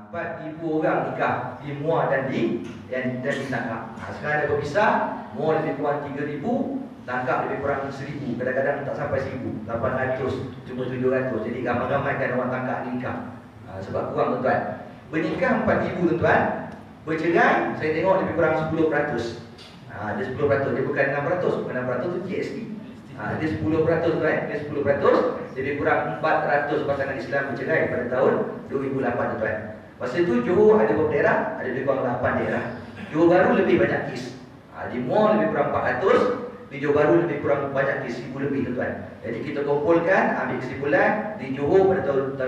4,000 orang nikah di Muar dan di Tangkak. Sekarang ada berpisah. Muar lebih kurang 3,000, Tangkak lebih kurang 1,000. Kadang-kadang tak sampai 1,000, 800, cuma 700. Jadi ramai-ramai kan orang Tangkak nikah. Sebab kurang tuan-tuan. Bernikah 4,000 tuan-tuan. Bercerai saya tengok lebih kurang 10%. Dia 10%, dia bukan 600. Bukan 600 tu GST. Dia 10% tuan. Dia 10%. Lebih kurang 400 pasangan Islam bercerai pada tahun 2008 tuan. Masa itu Johor ada beberapa daerah, ada lebih kurang 8 daerah. Johor Bahru lebih banyak kes. Di Muar lebih kurang 400. Di Johor Bahru lebih kurang banyak kes, 1,000 lebih tuan. Jadi kita kumpulkan, ambil kesimpulan di Johor pada tahun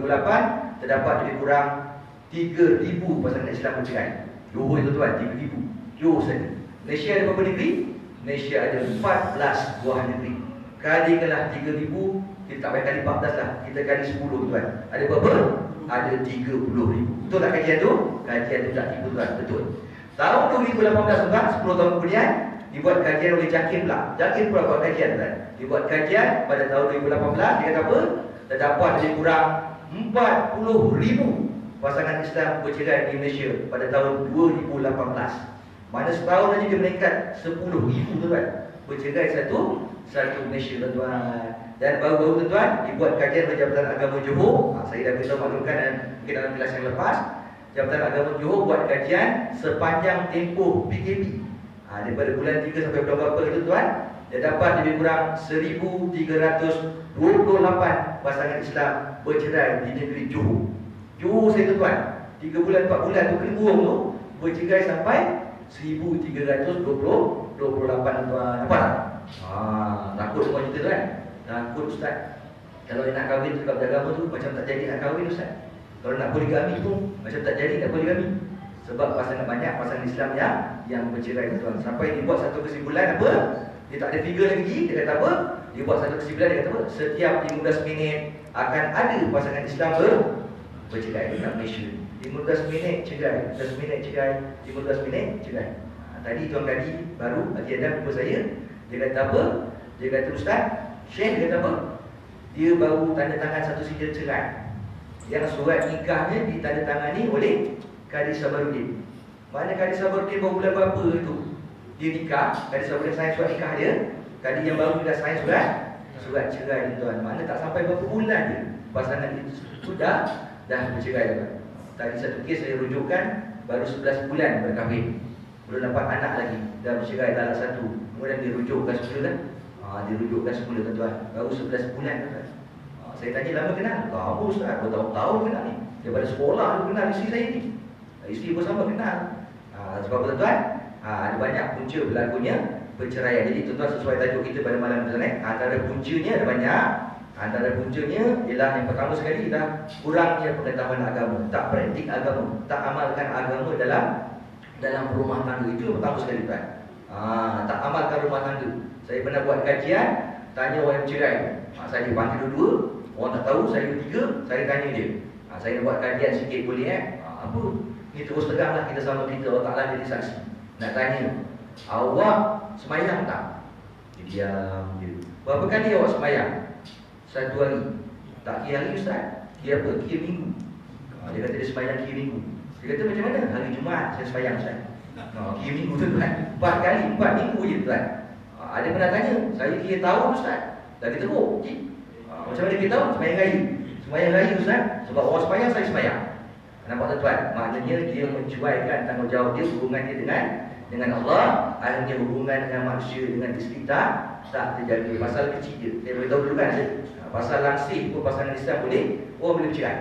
2008 terdapat lebih kurang 3,000 pasangan Islam bercerai. Johor itu tuan, 3,000. Johor saja. Malaysia ada berapa negeri? Malaysia ada 14 buah negeri. Kalikanlah 3,000, kita tak payah kali 14 lah. Kita kali 10 tuan. Ada berapa? Ada 30,000. Betul tak kajian tu? Kajian tu tak tipu tuan, betul. Tahun 2018 tuan, 10 tahun kemudian dibuat kajian oleh Jakir pula. Jakir pula buat kajian tuan. Dibuat kajian pada tahun 2018. Dia kata apa? Terdapat lebih kurang 40,000 pasangan Islam bercerai di Malaysia pada tahun 2018. Mana setahun saja dia meningkat 10,000 tuan. Bercerai satu Malaysia tuan-tuan. Dan baru-baru tuan-tuan dibuat kajian oleh Jabatan Agama Johor. Saya dah beritahu maklumkan mungkin dalam kelas yang lepas. Jabatan Agama Johor buat kajian sepanjang tempoh PKP. Daripada bulan 3 sampai bulan berapa itu tuan, dia dapat lebih kurang 1,328 pasangan Islam bercerai di negeri Johor. Johor saya tu tuan, 3 bulan 4 bulan tu kena burung tu bercerai sampai 1,328 tuan. Nampak tak? Takut semua cerita tu kan? Takut ustaz. Kalau nak kahwin sebab agama tu macam tak jadi nak kahwin ustaz. Kalau nak poligami pun macam tak jadi nak poligami. Sebab pasangan banyak pasangan Islam yang bercerai tuan. Sampai dibuat satu kesimpulan apa? Dia tak ada figure lagi. Dia kata apa? Dia buat satu kesimpulan, dia kata apa? Setiap 15 minit akan ada pasangan Islam bercerai dekat Malaysia. 15 minit cerai, 15 minit cerai, 15 minit cerai. Tadi tuan Kadi baru bagi anda jumpa saya. Dia kata apa? Dia kata ustaz, Syekh dia kata apa? Dia baru tanda tangan satu sijil cerai. Yang surat nikahnya ditandatangani oleh Kadi Sabaruddin. Mana Kadi Sabaruddin baru bulan berapa itu dia nikah? Kadi Sabaruddin sign surat nikah dia. Kadi yang baru dah sign surat cerai ni tuan. Mana tak sampai berapa bulan dia pasangan itu sudah bercerai tuan. Tadi satu kes saya rujukkan baru 11 bulan berkahwin. Belum dapat anak lagi, dah bercerai talak satu. Kemudian dirujukkan semula kan? Dirujukkan semula tuan-tuan. Baru 11 bulan tuan. Saya tanya lama kenal? Kamu ustaz, bertahun-tahun kenal ni. Daripada sekolah lu kenal isteri saya ni. Isteri pun sama kenal. Sebab tuan-tuan, ada banyak punca berlakunya perceraian. Jadi tuan-tuan sesuai tajuk kita pada malam ni, antara puncanya ada banyak. Antara puncanya ialah yang pertama sekali ialah kurangnya pengetahuan agama, tak praktik agama, tak amalkan agama dalam rumah tangga. Itu yang pertama sekali tuan. Tak amalkan rumah tangga. Saya pernah buat kajian, tanya orang yang bercerai. Saya panggil dua-dua, orang tak tahu, saya bertiga, saya tanya dia. Saya nak buat kajian sikit boleh apa? Ni terus tegaklah kita sama kita, Allah Ta'ala jadi saksi. Nak tanya, awak semayang tak? Dia diam je. Berapa kali awak semayang? 1 hari. Tak kira hari ustaz. Kira apa? Kira minggu. Dia kata dia semayang kira minggu. Dia kata macam mana? Hari Jumaat saya semayang ustaz. Kira minggu tu tuan. 4 kali, 4 minggu je tuan. Ada pernah tanya, saya kira tahun ustaz. Dah kita teruk. Macam mana kita tahu? Semayang raya. Semayang raya ustaz. Sebab orang semayang, saya semayang. Nampak tuan? Maknanya dia mencuaikan tanggungjawab dia, hubungan dia dengan Allah. Akhirnya hubungan dengan manusia, dengan isteri tak terjaga. Pasal kecil dia. Saya beritahu dulu kan. Pasal langsing pun pasangan Islam boleh, orang boleh bercerai.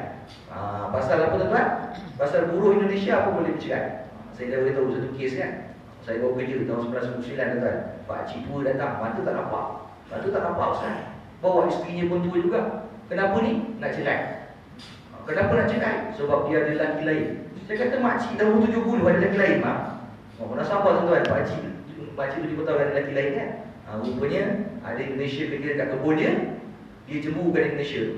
Pasal apa tuan-tuan? Pasal buruh Indonesia pun boleh bercerai. Saya dah beritahu satu kes kan. Saya baru kerja tahun 1999 tuan. Pak cik tua datang, mata tak nampak. Mata tak nampak ustaz. Bawa isterinya pun tua juga. Kenapa ni? Nak cerai. Kenapa nak cerai? Sebab dia ada lelaki lain. Saya kata makcik dah umur 70 ada lelaki lain mak. Mana sabar tuan-tuan, pakcik 70 tahun ada lelaki lain kan. Rupanya ada Indonesia kerja dekat kebun dia. Dia cemburukan Indonesia tu.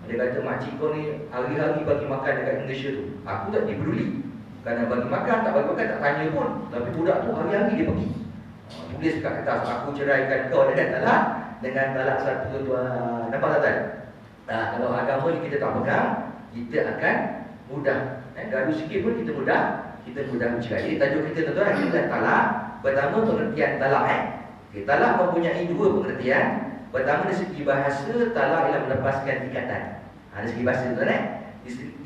Dia kata makcik kau ni hari-hari bagi makan dekat Indonesia tu. Aku tak peduli. Kerana bagi makan, tak bagi makan, tak tanya pun. Tapi budak tu hari-hari dia pergi. Tulis kat kertas, aku ceraikan kau dengan talak satu tuan. Nampak tak tuan? Kalau agama ni kita tak pegang, kita akan mudah Gaduh sikit pun kita mudah bercerai. Jadi tajuk kita tuan-tuan, kita talak. Pertama, pengertian talak. Talak mempunyai dua pengertian. Pertama, dari segi bahasa, talak ialah melepaskan ikatan. Dari segi bahasa tuan-tuan.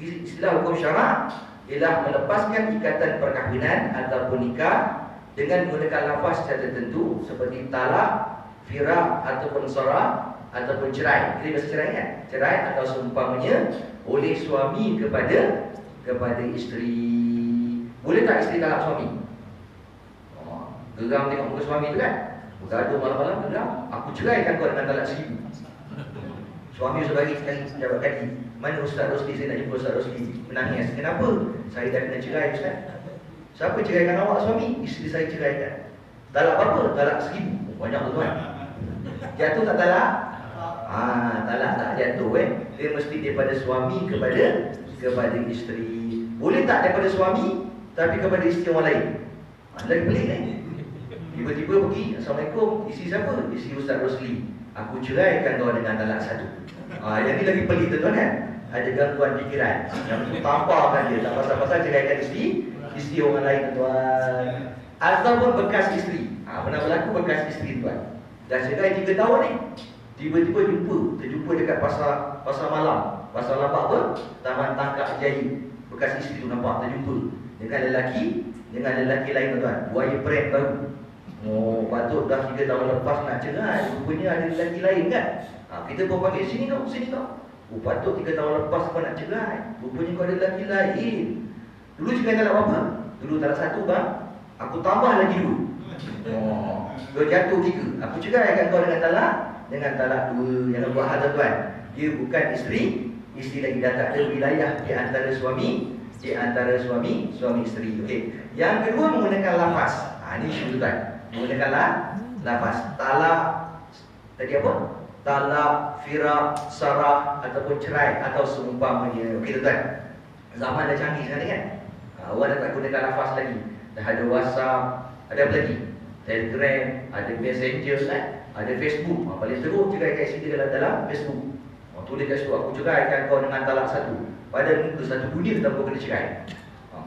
Istilah hukum syarak ialah melepaskan ikatan perkahwinan ataupun nikah dengan menggunakan lafaz secara tertentu seperti talak, firak ataupun sarah ataupun cerai. Jadi bahasa cerai kan? Cerai atau seumpamanya oleh suami kepada isteri. Boleh tak isteri talak suami? Geram tengok muka suami tu kan? Bergaduh malam-malam geram. Aku ceraikan kau dengan talak 1000. Suami sudah bagi sekali jabat kaki. Mana Ustaz Rosli? Saya nak jumpa Ustaz Rosli. Menangis. Kenapa? Saya dah kena cerai Ustaz. Siapa ceraikan awak suami? Isteri saya ceraikan. Talak berapa? Talak 1000. Banyak tuan. Jatuh tak talak? Talak tak jatuh Dia mesti daripada suami kepada isteri. Boleh tak daripada suami tapi kepada isteri orang lain? Lagi pelik kan? Tiba-tiba pergi, Assalamualaikum, isteri siapa? Isteri Ustaz Rosli. Aku ceraikan kau dengan talak 1. Yang ni lagi pelik tuan kan? Ada gangguan fikiran. Yang tu tampakkan dia. Tak pasal-pasal ceraikan isteri orang lain tuan. Ataupun bekas isteri. Pernah berlaku bekas isteri tuan. Dah cerai 3 tahun ni. Tiba-tiba terjumpa dekat pasar malam. Pasar labak apa? Taman Tangkap Jaya. Bekas isteri tu nampak terjumpa dengan lelaki lain tuan. Buaya prank baru. Patut dah 3 tahun lepas nak cerai. Rupanya ada lelaki lain kan? Kita pun panggil sini kau. Patut 3 tahun lepas kau nak cerai. Rupanya kau ada lelaki lain. Dulu cerai talak berapa? Dulu talak 1 bang. Aku tambah lagi 2. Kau jatuh 3. Aku ceraikan kau dengan talak 2. Jangan buat hal tuan. Dia bukan isteri lagi dah tak ada wilayah di antara suami isteri. Okey. Yang kedua menggunakan lafaz. Ini isu tuan. Menggunakan lafaz. Talak tadi apa? Talak, firak, sarah ataupun cerai atau seumpamanya. Okey tuan. Zaman dah canggih sekarang kan? Orang dah tak gunakan lafaz lagi. Dah ada WhatsApp, ada apa lagi? Telegram, ada Messenger kan? Ada Facebook. Paling teruk ceraikan isteri dalam Facebook. Tulis kat situ, aku ceraikan kau dengan talak 1. Pada muka satu dunia tak kau kena cerai.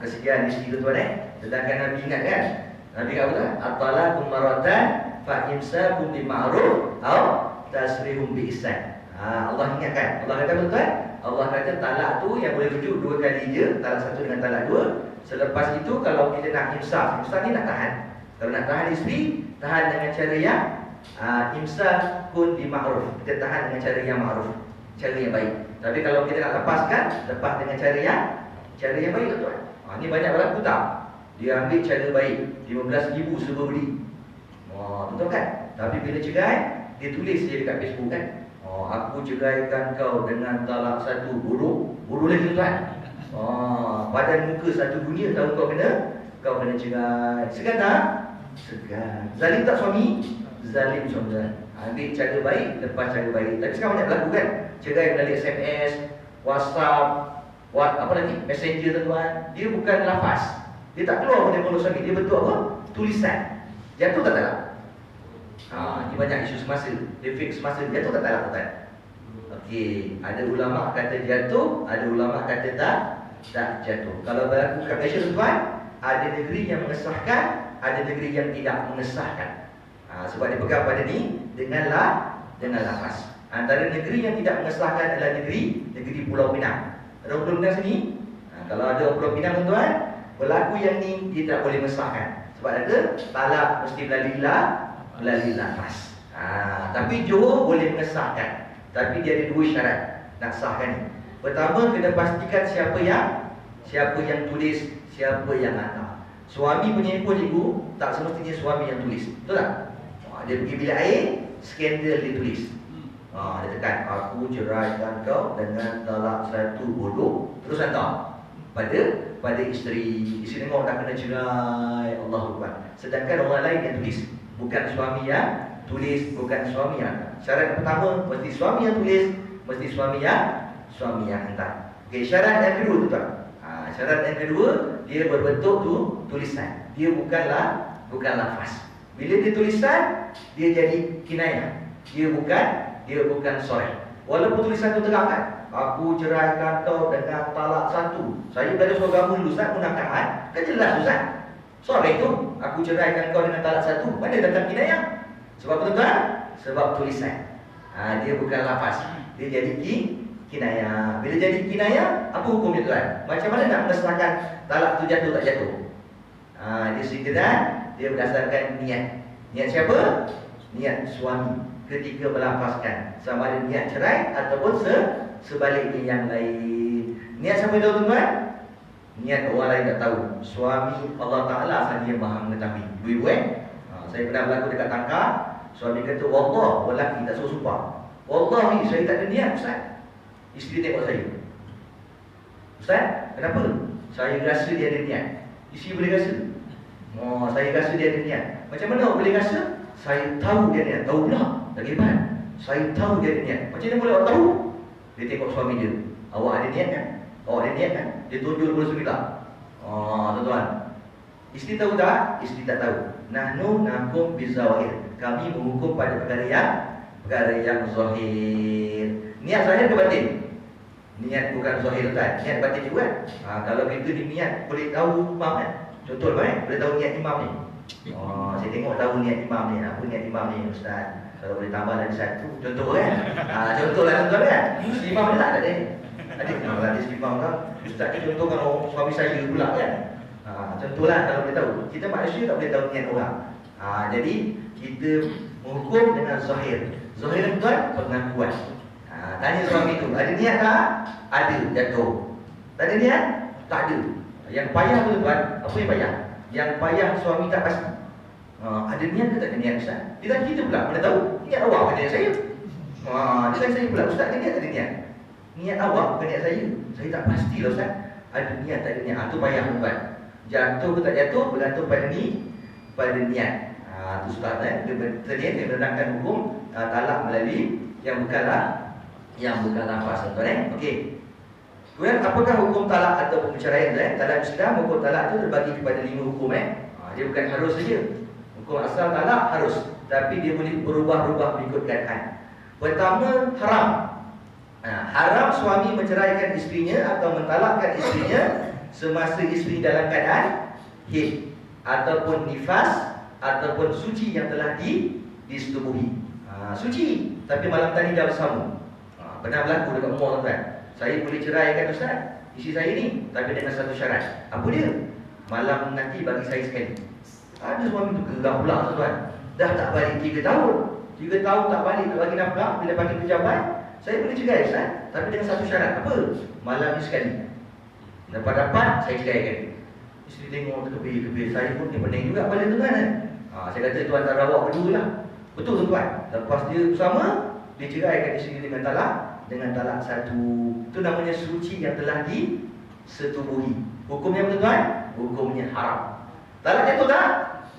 Kesian isteri tuan Sedangkan Nabi ingat kan? Nabi kata apa? At-talaqu maratan fa imsakun bi ma'ruf atau tasrihum bi ihsan. Allah ingatkan. Allah kata betul. Allah kata talak tu yang boleh rujuk 2 kali je, talak 1 dengan talak 2. Selepas itu kalau kita nak imsak ni nak tahan. Kalau nak tahan isteri, tahan dengan cara yang imsakun bi ma'ruf. Kita tahan dengan cara yang ma'ruf, cara yang baik. Tapi kalau kita nak lepaskan, lepas dengan cara yang baik tuan. Ni banyak berlaku tak? Dia ambil cara baik, 15,000 serba beli. Betul kan? Tapi bila cerai, dia tulis je dekat Facebook kan. Aku ceraikan kau dengan talak 1. Bodoh lagi tuan. Padan muka satu dunia tahu kau kena cerai. Segan tak? Segan. Zalim tak suami? Zalim suami. Ambil cara baik, lepas cara baik. Tapi sekarang banyak berlaku kan? Cerai melalui SMS, WhatsApp, apa lagi? Messenger tuan. Dia bukan lafaz. Dia tak keluar dari mulut suami. Dia bentuk apa? Tulisan. Jatuh tak talak? Ini banyak isu semasa. Dia fix semasa. Jatuh tak talak tuan? Okey. Ada ulama kata jatuh, ada ulama kata tak jatuh. Kalau berlaku kat Malaysia tuan, ada negeri yang mengesahkan, ada negeri yang tidak mengesahkan. Sebab dia pegang pada ni dengan lafaz. Antara negeri yang tidak mengesahkan adalah negeri Pulau Pinang. Ada Pulau Pinang sini. Kalau ada Pulau Pinang tuan, berlaku yang ni dia tak boleh mengesahkan. Sebab ada talak mesti melalui lafaz. Tapi Johor boleh mengesahkan. Tapi dia ada 2 syarat nak sahkan ni. Pertama, kena pastikan siapa yang tulis, siapa yang hantar. Suami punya info cikgu, tak semestinya suami yang tulis. Betul tak? Dia pergi bilik air, skandal dia tulis. Dia tekan, aku ceraikan kau dengan talak 1 bodoh. Terus hantar pada isteri. Isteri tengok dah kena cerai. Allahuakbar. Sedangkan orang lain yang tulis, bukan suami yang tulis, bukan suami yang hantar. Syarat pertama, mesti suami yang tulis, mesti suami yang hantar. Okey, syarat yang kedua tu tuan. Syarat yang kedua, dia berbentuk tulisan. Dia bukan lafaz. Bila dia tulisan, dia jadi kinayah. Dia bukan soreh. Walaupun tulisan tu terang kan. aku ceraikan kau dengan talak 1. Saya belajar surah agama dulu Ustaz, munakaan. Kan jelas Ustaz. Sore itu aku ceraikan kau dengan talak 1. Mana datang kinayah? Sebab apa tuan? Sebab tulisan. Dia bukan lafaz. Dia jadi kinayah. Bila jadi kinayah, apa hukumnya tuan? Macam mana nak mengesahkan talak tu jatuh tak jatuh? Dia sekiranya dia berdasarkan niat. Niat siapa? Niat suami ketika melafazkan, sama ada niat cerai ataupun sebaliknya yang lain. Niat siapa tahu tuan? Niat orang lain tak tahu. Suami Allah Ta'ala sahaja yang maha mengetahui. Ibu-ibu saya pernah berlaku dekat tangkar. Suami kata, wallah, lelaki tak suruh-sumpah, wallahi saya tak ada niat Ustaz. Isteri tengok saya, Ustaz, kenapa? Saya rasa dia ada niat. Isteri boleh rasa? Saya rasa dia ada niat. Macam mana awak boleh rasa? Saya tahu dia ada niat. Tahu pula, lagi hebat. Saya tahu dia ada niat. Macam mana boleh awak tahu? Dia tengok suami dia, awak ada niat kan? Awak ada niat kan? Dia tunjuk bola sebilah. Tuan-tuan, isteri tahu tak? Isteri tak tahu. Nahnu nakum bizawahir. Kami menghukum pada perkara yang zahir. Niat zahir ke batin? Niat bukan zahir kan? Niat batin juga kan? Kalau kita di niat boleh tahu imam kan? Contoh boleh tahu niat imam ni. Saya tengok tahu niat imam ni. Apa niat imam ni Ustaz? Kalau boleh tambah lagi 1. Contoh kan? Contohlah tuan-tuan kan? Imam ni tak ada ni. Ada hadis imam kan? Ustaz ni contoh kalau suami saya pula kan? Contohlah kalau boleh tahu. Kita manusia tak boleh tahu niat orang. Jadi kita menghukum dengan zahir. Zahir tuan, pengakuan. Tanya suami tu, ada niat tak? Ada, jatuh. Tak ada niat? Tak ada. Yang payah tu tuan, apa yang payah? Yang payah suami tak pasti. Ada niat ke tak ada niat Ustaz? Dia kita pula, mana tahu? Niat awak ke niat saya? Dia tanya saya pula, Ustaz ada niat tak ada niat? Niat awak ke niat saya? Saya tak pastilah Ustaz. Ada niat tak ada niat? Itu payah tuan. Jatuh ke tak jatuh bergantung pada niat. Itu sebab dia menerangkan hukum talak melalui yang bukan lafaz tuan. Okey. Kemudian apakah hukum talak atau perceraian tuan? Dalam Islam hukum talak itu terbagi kepada 5 hukum Dia bukan harus saja. Hukum asal talak harus, tapi dia boleh berubah-ubah mengikut keadaan. Pertama, haram. Haram suami menceraikan isterinya atau mentalakkan isterinya semasa isteri dalam keadaan haid ataupun nifas ataupun suci yang telah disetubuhi. Suci tapi malam tadi dah bersama. Pernah berlaku dekat rumah tuan. Saya boleh ceraikan Ustaz isteri saya ni, tapi dengan satu syarat. Apa dia? Malam nanti bagi saya sekali. Ada suami tu gerak pula tuan. Dah tak balik 3 tahun. 3 tahun tak balik, tak bagi nafkah. Bila panggil pejabat, saya boleh cerai Ustaz, tapi dengan satu syarat. Apa? Malam ni sekali. Dapat saya ceraikan. Isteri tengok kebir-kebir. Saya pun ni pening juga pada tuan kan. Saya kata tuan antara awak berdua lah. Betul tuan. Lepas dia bersama, dia ceraikan isteri dengan talak 1. Itu namanya suci yang telah disetubuhi. Hukumnya apa tuan? Hukumnya haram. Talak jatuh tak?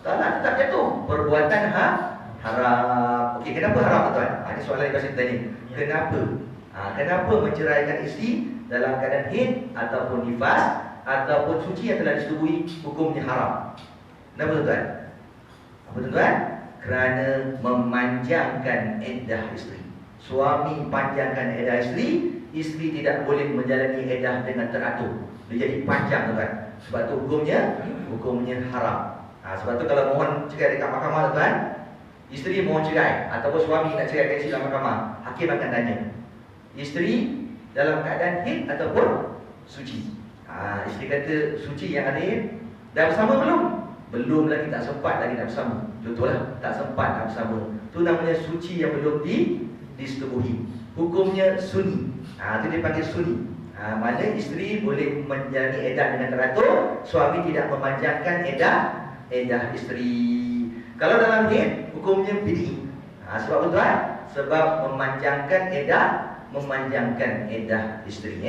Talak tetap jatuh. Perbuatan haram. Okey, kenapa haram tuan? Ini soalan yang saya tanya. Kenapa? Kenapa menceraikan isteri dalam keadaan haid ataupun nifas ataupun suci yang telah disetubuhi, hukumnya haram? Kenapa tuan? Apa tuan? Kerana memanjangkan iddah isteri. Suami panjangkan iddah isteri, isteri tidak boleh menjalani iddah dengan teratur. Dia jadi panjang tuan. Sebab tu hukumnya haram. Sebab tu kalau mohon cerai dekat mahkamah tuan, isteri mohon cerai ataupun suami nak ceraikan isteri dalam mahkamah, hakim akan tanya, isteri dalam keadaan haid ataupun suci. Isteri kata suci yang ada haid. Dah bersama belum? Belum lagi, tak sempat lagi nak bersama. Contohlah, tak sempat nak bersama. Itu namanya suci yang belum disetubuhi. Hukumnya sunni. Itu dia panggil sunni. Mana isteri boleh menjalani iddah dengan teratur, suami tidak memanjangkan iddah isteri. Kalau dalam haid, hukumnya bid'i. Sebab apa tuan? Sebab memanjangkan iddah isteri.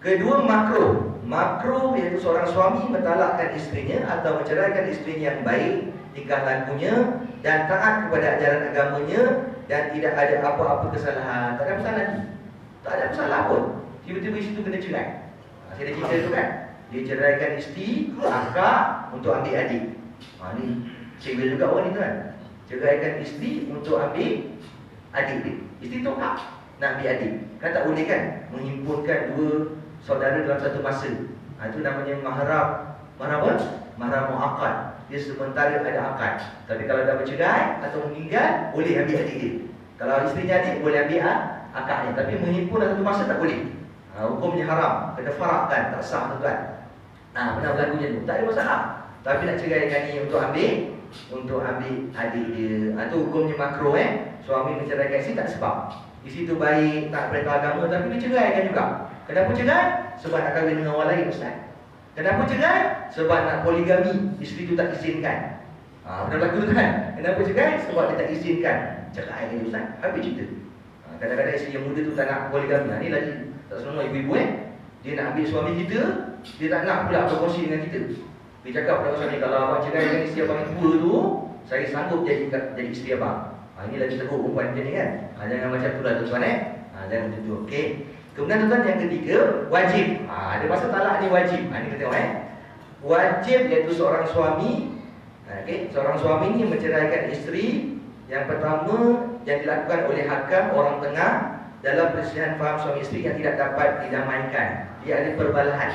Kedua, makruh. Makruh iaitu seorang suami mentalakkan isterinya atau menceraikan isterinya yang baik tingkah lakunya dan taat kepada ajaran agamanya dan tidak ada apa-apa kesalahan. Tak ada masalah lagi. Tak ada masalah pun. Tiba-tiba isteri itu kena cerai. Saya dah cerita tu kan. Dia ceraikan isteri, akak untuk ambil adik. Ni cewek juga orang ni tuan. Ceraikan isteri untuk ambil adik dia. Isteri tolak. nak ambil adik. Kan tak boleh kan menghimpunkan dua saudara dalam satu masa. Itu namanya mahram. Mahram apa? Mahram muakkad. Dia sementara ada akad. Tapi kalau dah bercerai atau meninggal, boleh ambil adik dia. Kalau isterinya adik, boleh ambil akadnya. Tapi menghimpun dalam satu masa tak boleh. Hukumnya haram. Kena farakkan, tak sah tuan-tuan. Pernah berlaku macam tu. Tak ada masalah. Tapi nak ceraikan ni untuk ambil adik dia. Itu hukumnya makruh Suami menceraikan isteri tak sebab. Isteri tu baik, tak perintah agama, tapi dia ceraikan juga. Kenapa cerai? Sebab nak kahwin dengan orang lain, Ustaz. Kenapa cerai? Sebab nak poligami. Isteri tu tak izinkan. Pernah berlaku tu kan? Kenapa cerai? Sebab dia tak izinkan. Cerai kan Ustaz? Habis cerita. Kadang-kadang isteri yang muda tu tak nak poligami. Ni lagi tak semua ibu-ibu dia nak ambil suami kita, dia tak nak pula berkongsi dengan kita. Dia cakap pada suami, kalau abang cerai dengan isteri abang yang tua tu, saya sanggup jadi isteri abang. Ini lagi teruk perempuan macam ni kan. Jangan macam tu lah tuan-tuan jangan macam tu. Okey. Kemudian tuan-tuan yang ketiga, wajib. Ada masa talak ni wajib. Ini kita tengok wajib iaitu seorang suami. Seorang suami ni menceraikan isteri. Yang pertama yang dilakukan oleh hakam orang tengah dalam perselisihan faham suami isteri yang tidak dapat didamaikan. Dia ada perbalahan.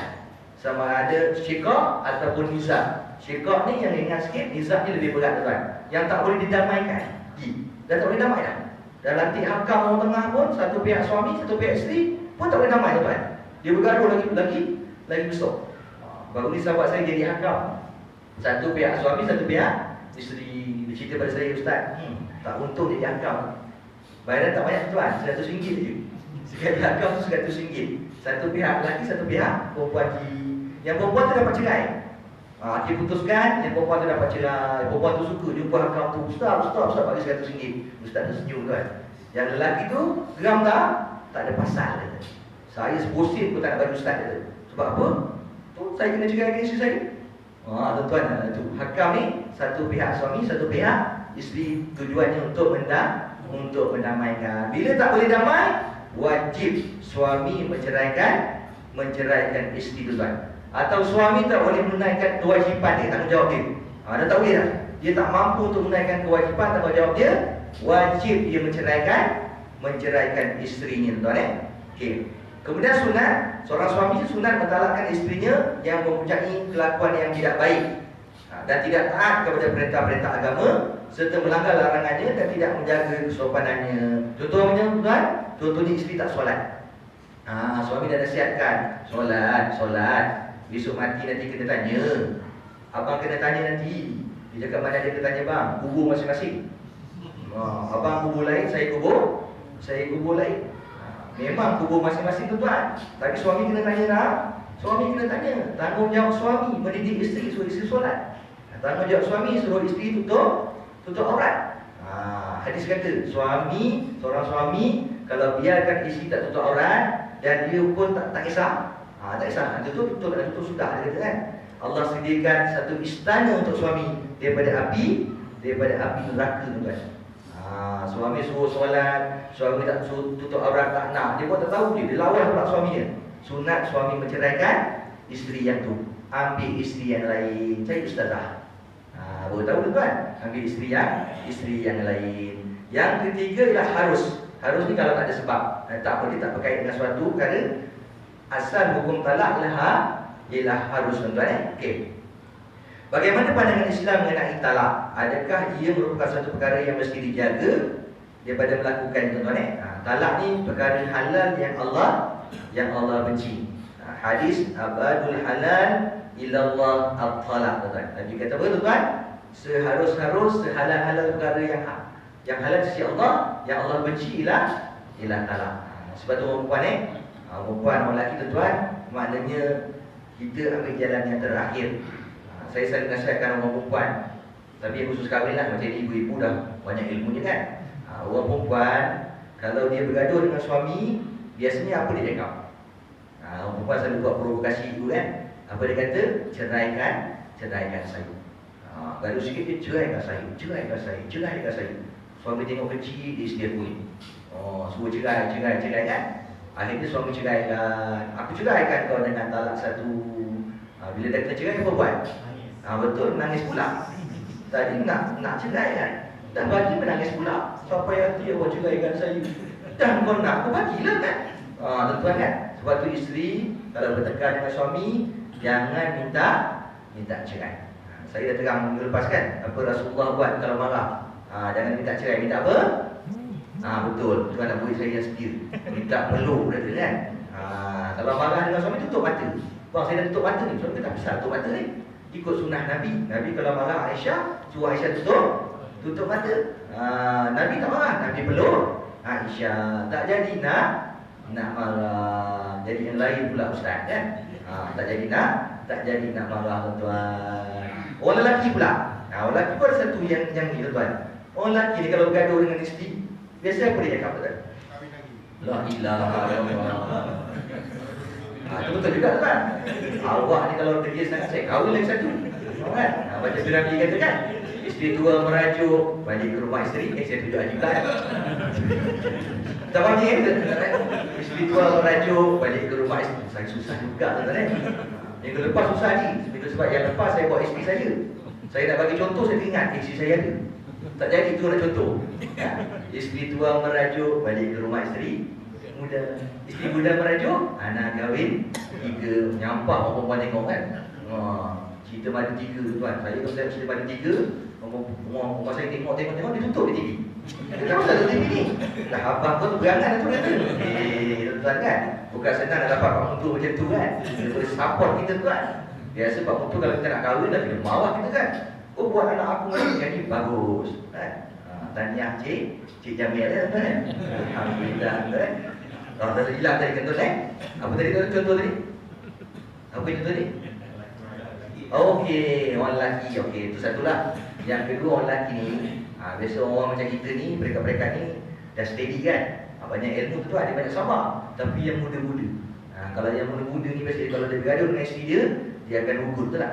Sama ada syikak ataupun nizak. Syikak ni yang ringan sikit, nizak ni lebih berat tuan. Yang tak boleh didamaikan. Dah tak boleh damai dah. Dan nanti hakam orang tengah pun, satu pihak suami, satu pihak isteri pun tak boleh damai tuan. Dia bergaduh lagi besar. Baru ni sahabat saya jadi hakam. Satu pihak suami, satu pihak isteri. Dia cerita pada saya, Ustaz, tak untung jadi hakam. Bayaran tak banyak tuan, RM100 je. Sekali hakam tu RM100. Satu pihak lelaki, satu pihak perempuan. Yang perempuan tu dapat cerai. Dia putuskan, yang perempuan tu dapat cerai. Perempuan tu suka jumpa hakam tu, Ustaz bagi RM100. Ustaz tu senyum tuan. Yang lelaki tu geram tak ada pasal. Saya seposin pun tak nak bagi Ustaz tu. Sebab apa? Tu saya kena cerai dengan isteri saya. Tuan-tuan, tu hakam ni satu pihak suami, satu pihak isteri. Tujuannya untuk mendamaikan. Bila tak boleh damai, wajib suami menceraikan isteri tu tuan. Atau suami tak boleh menunaikan kewajipan dia, tanggungjawab dia. Dah tak boleh dah. Dia tak mampu untuk menunaikan kewajipan, tanggungjawab dia, wajib dia menceraikan isterinya tuan Okey. Kemudian sunat, seorang suami sunat mentalakkan isterinya yang mempunyai kelakuan yang tidak baik dan tidak taat kepada perintah-perintah agama serta melanggar larangannya dan tidak menjaga kesopanannya. Contohnya tuan, contohnya isteri tak solat. Suami dah nasihatkan, solat. Besok mati nanti kena tanya. Abang kena tanya nanti. Dia cakap mana dia kena tanya bang? Kubur masing-masing. Abang kubur lain, saya kubur lain. Memang kubur masing-masing tuan. Tapi suami kena tanya nak. Suami kena tanya. Tanggungjawab suami mendidik isteri, suruh isteri solat. Tanggungjawab suami suruh isteri tutup aurat. Hadis kata seorang suami kalau biarkan isteri tak tutup aurat dan dia pun tak kisah. Tak kisah, tutup sudah ada kan. Allah sediakan satu istana untuk suami daripada api neraka tuan. Suami suruh solat, suami tak suruh tutup aurat, tak nak. Dia pun tak tahu dia lawan pula suami dia. Sunat suami menceraikan isteri yang tu, ambil isteri yang lain. Cari ustazah. Baru tahu tuan, ambil isteri yang lain. Yang ketiga ialah harus. Harus ni kalau tak ada sebab. Tak apa, dia tak berkait dengan suatu perkara. Asal hukum talak ialah harus tuan-tuan. Okey. Bagaimana pandangan Islam mengenai talak? Adakah ia merupakan satu perkara yang mesti dijaga daripada melakukan tuan-tuan? Talak ni perkara halal yang Allah benci. Hadis abadul halal illallah at-talaq tuan-tuan. Nabi kata apa tuan-tuan? Seharus-harus sehalal-halal perkara yang halal sisi Allah, yang Allah benci ialah talak. Sebab tu perempuan perempuan orang lelaki tuan-tuan, maknanya kita ambil jalan yang terakhir. Saya selalu nasihatkan orang perempuan, tapi yang khusus kahwin lah, macam ibu-ibu dah banyak ilmunya kan. Orang perempuan kalau dia bergaduh dengan suami, biasanya apa dia cakap? Orang perempuan selalu buat provokasi dulu kan. Apa dia kata? Ceraikan saya. Gaduh sikit dia ceraikan saya. Suami tengok kecil, dia sedia kuih. Semua cerai kan. Akhirnya suami ceraikan. Aku ceraikan kau dengan talak satu. Bila dah kena cerai, apa buat? Betul, menangis pula. Tadi nak cerai kan. Dah bagi menangis pula. sampai hati awak ceraikan saya. Dan kau nak, aku bagilah kan. Tuan-tuan kan. Sebab tu isteri kalau bertengkar dengan suami, jangan minta cerai. Saya dah terang minggu lepas kan, apa Rasulullah buat kalau marah. Jangan minta cerai, minta apa? Betul, tuan nak buat saya yang setia. Minta peluk kata kan. Kalau marah dengan suami, tutup mata. Bang, saya dah tutup mata ni, suami tak bisa tutup mata ni. Ikut sunnah Nabi. Nabi kalau marah Aisyah, suruh Aisyah tutup mata. Nabi tak marah, Nabi peluk Aisyah. Tak jadi nak marah. Jadi yang lain pula ustaz kan. Tak jadi nak marah tuan-tuan. Orang lelaki pula. Orang lelaki pun ada satu yang ni tuan-tuan. Orang lelaki ni kalau bergaduh dengan isteri, biasa apa dia cakap tuan? La ilaha illallah. Itu betul juga tuan. Awak ni kalau kerja sangat, saya kahwin lagi satu. Kan? Baca Nabi kata kan, isteri tua merajuk, balik ke rumah isteri. Saya tunjuk haji pula kan. Tak bagi kan? Isteri tua merajuk, balik ke rumah isteri. Saya susah juga tuan-tuan. Minggu lepas susah ni. Sebab yang lepas saya buat isteri saya. Saya nak bagi contoh, saya ingat isteri saya ada. Tak jadi tu nak contoh. Isteri tua merajuk, balik ke rumah isteri muda. Isteri muda merajuk, anak kahwin 3. Nyampak orang perempuan tengok kan. Cerita madu 3 tuan. Saya kalau saya cerita madu 3, orang saya tengok dia tutup di TV. Dia tahu tak ada TV ni. Dah abang kau tu berangan tu kata. Tuan kan. Bukan senang nak dapat pak mutu macam tu kan. Dia boleh support kita tuan. Biasa pak mutu kalau kita nak kahwin dah kena marah kita kan. Oh, buat anak aku macam ni bagus kan. Tahniah Cik Jamil kan. Alhamdulillah kan. Dah hilang tadi contoh Apa tadi contoh tadi? Apa contoh tadi? Okey, orang lelaki. Okey, itu satulah. Yang kedua orang lelaki ni, biasa orang macam kita ni, mereka-mereka ni dah steady kan. Banyak ilmu tu ada banyak sabar. Tapi yang muda-muda, kalau yang muda-muda ni biasa kalau dia bergaduh dengan isteri dia akan ugut tu lah.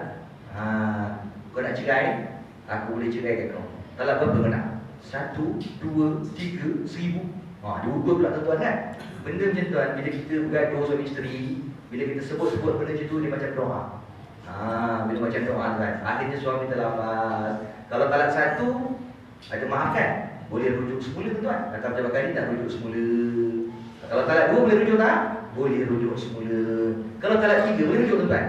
Kau nak cerai, aku boleh cerai kat kau. Tak lah berapa kau nak? 1, 2, 3, 1000. Dia ugut pula tuan-tuan kan. Benda macam tuan, bila kita bergaduh suami isteri, bila kita sebut-sebut benda macam tu, dia macam doa. Bila macam doa kan. Akhirnya suami terlambat. Kalau talak 1, ada maaf kan? Boleh rujuk semula tuan-tuan. Kata macam kali tak rujuk semula. Kalau talak 2 boleh rujuk tak? Boleh rujuk semula. Kalau talak 3 boleh rujuk tuan-tuan.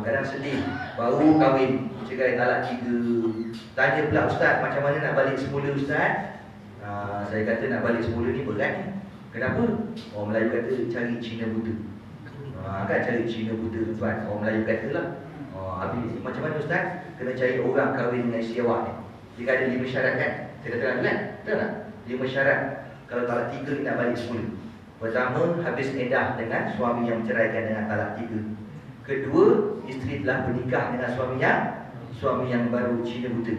Kadang sedih. Baru kahwin, cerai talak 3. Tanya pula ustaz, macam mana nak balik semula ustaz? Saya kata nak balik semula ni berat ni. Kenapa? Orang Melayu kata cari Cina Buddha. Kan cari Cina Buddha tuan. Orang Melayu kata lah. Habis macam mana ustaz? Kena cari orang kahwin dengan isteri awak ni. Dia ada 5 syarat kan? Saya kata kan? Betul tak? 5 syarat. Kalau talak 3 ni nak balik semula. Pertama, habis edah dengan suami yang menceraikan dengan talak 3. Kedua, isteri telah bernikah dengan suami yang baru Cina Buddha.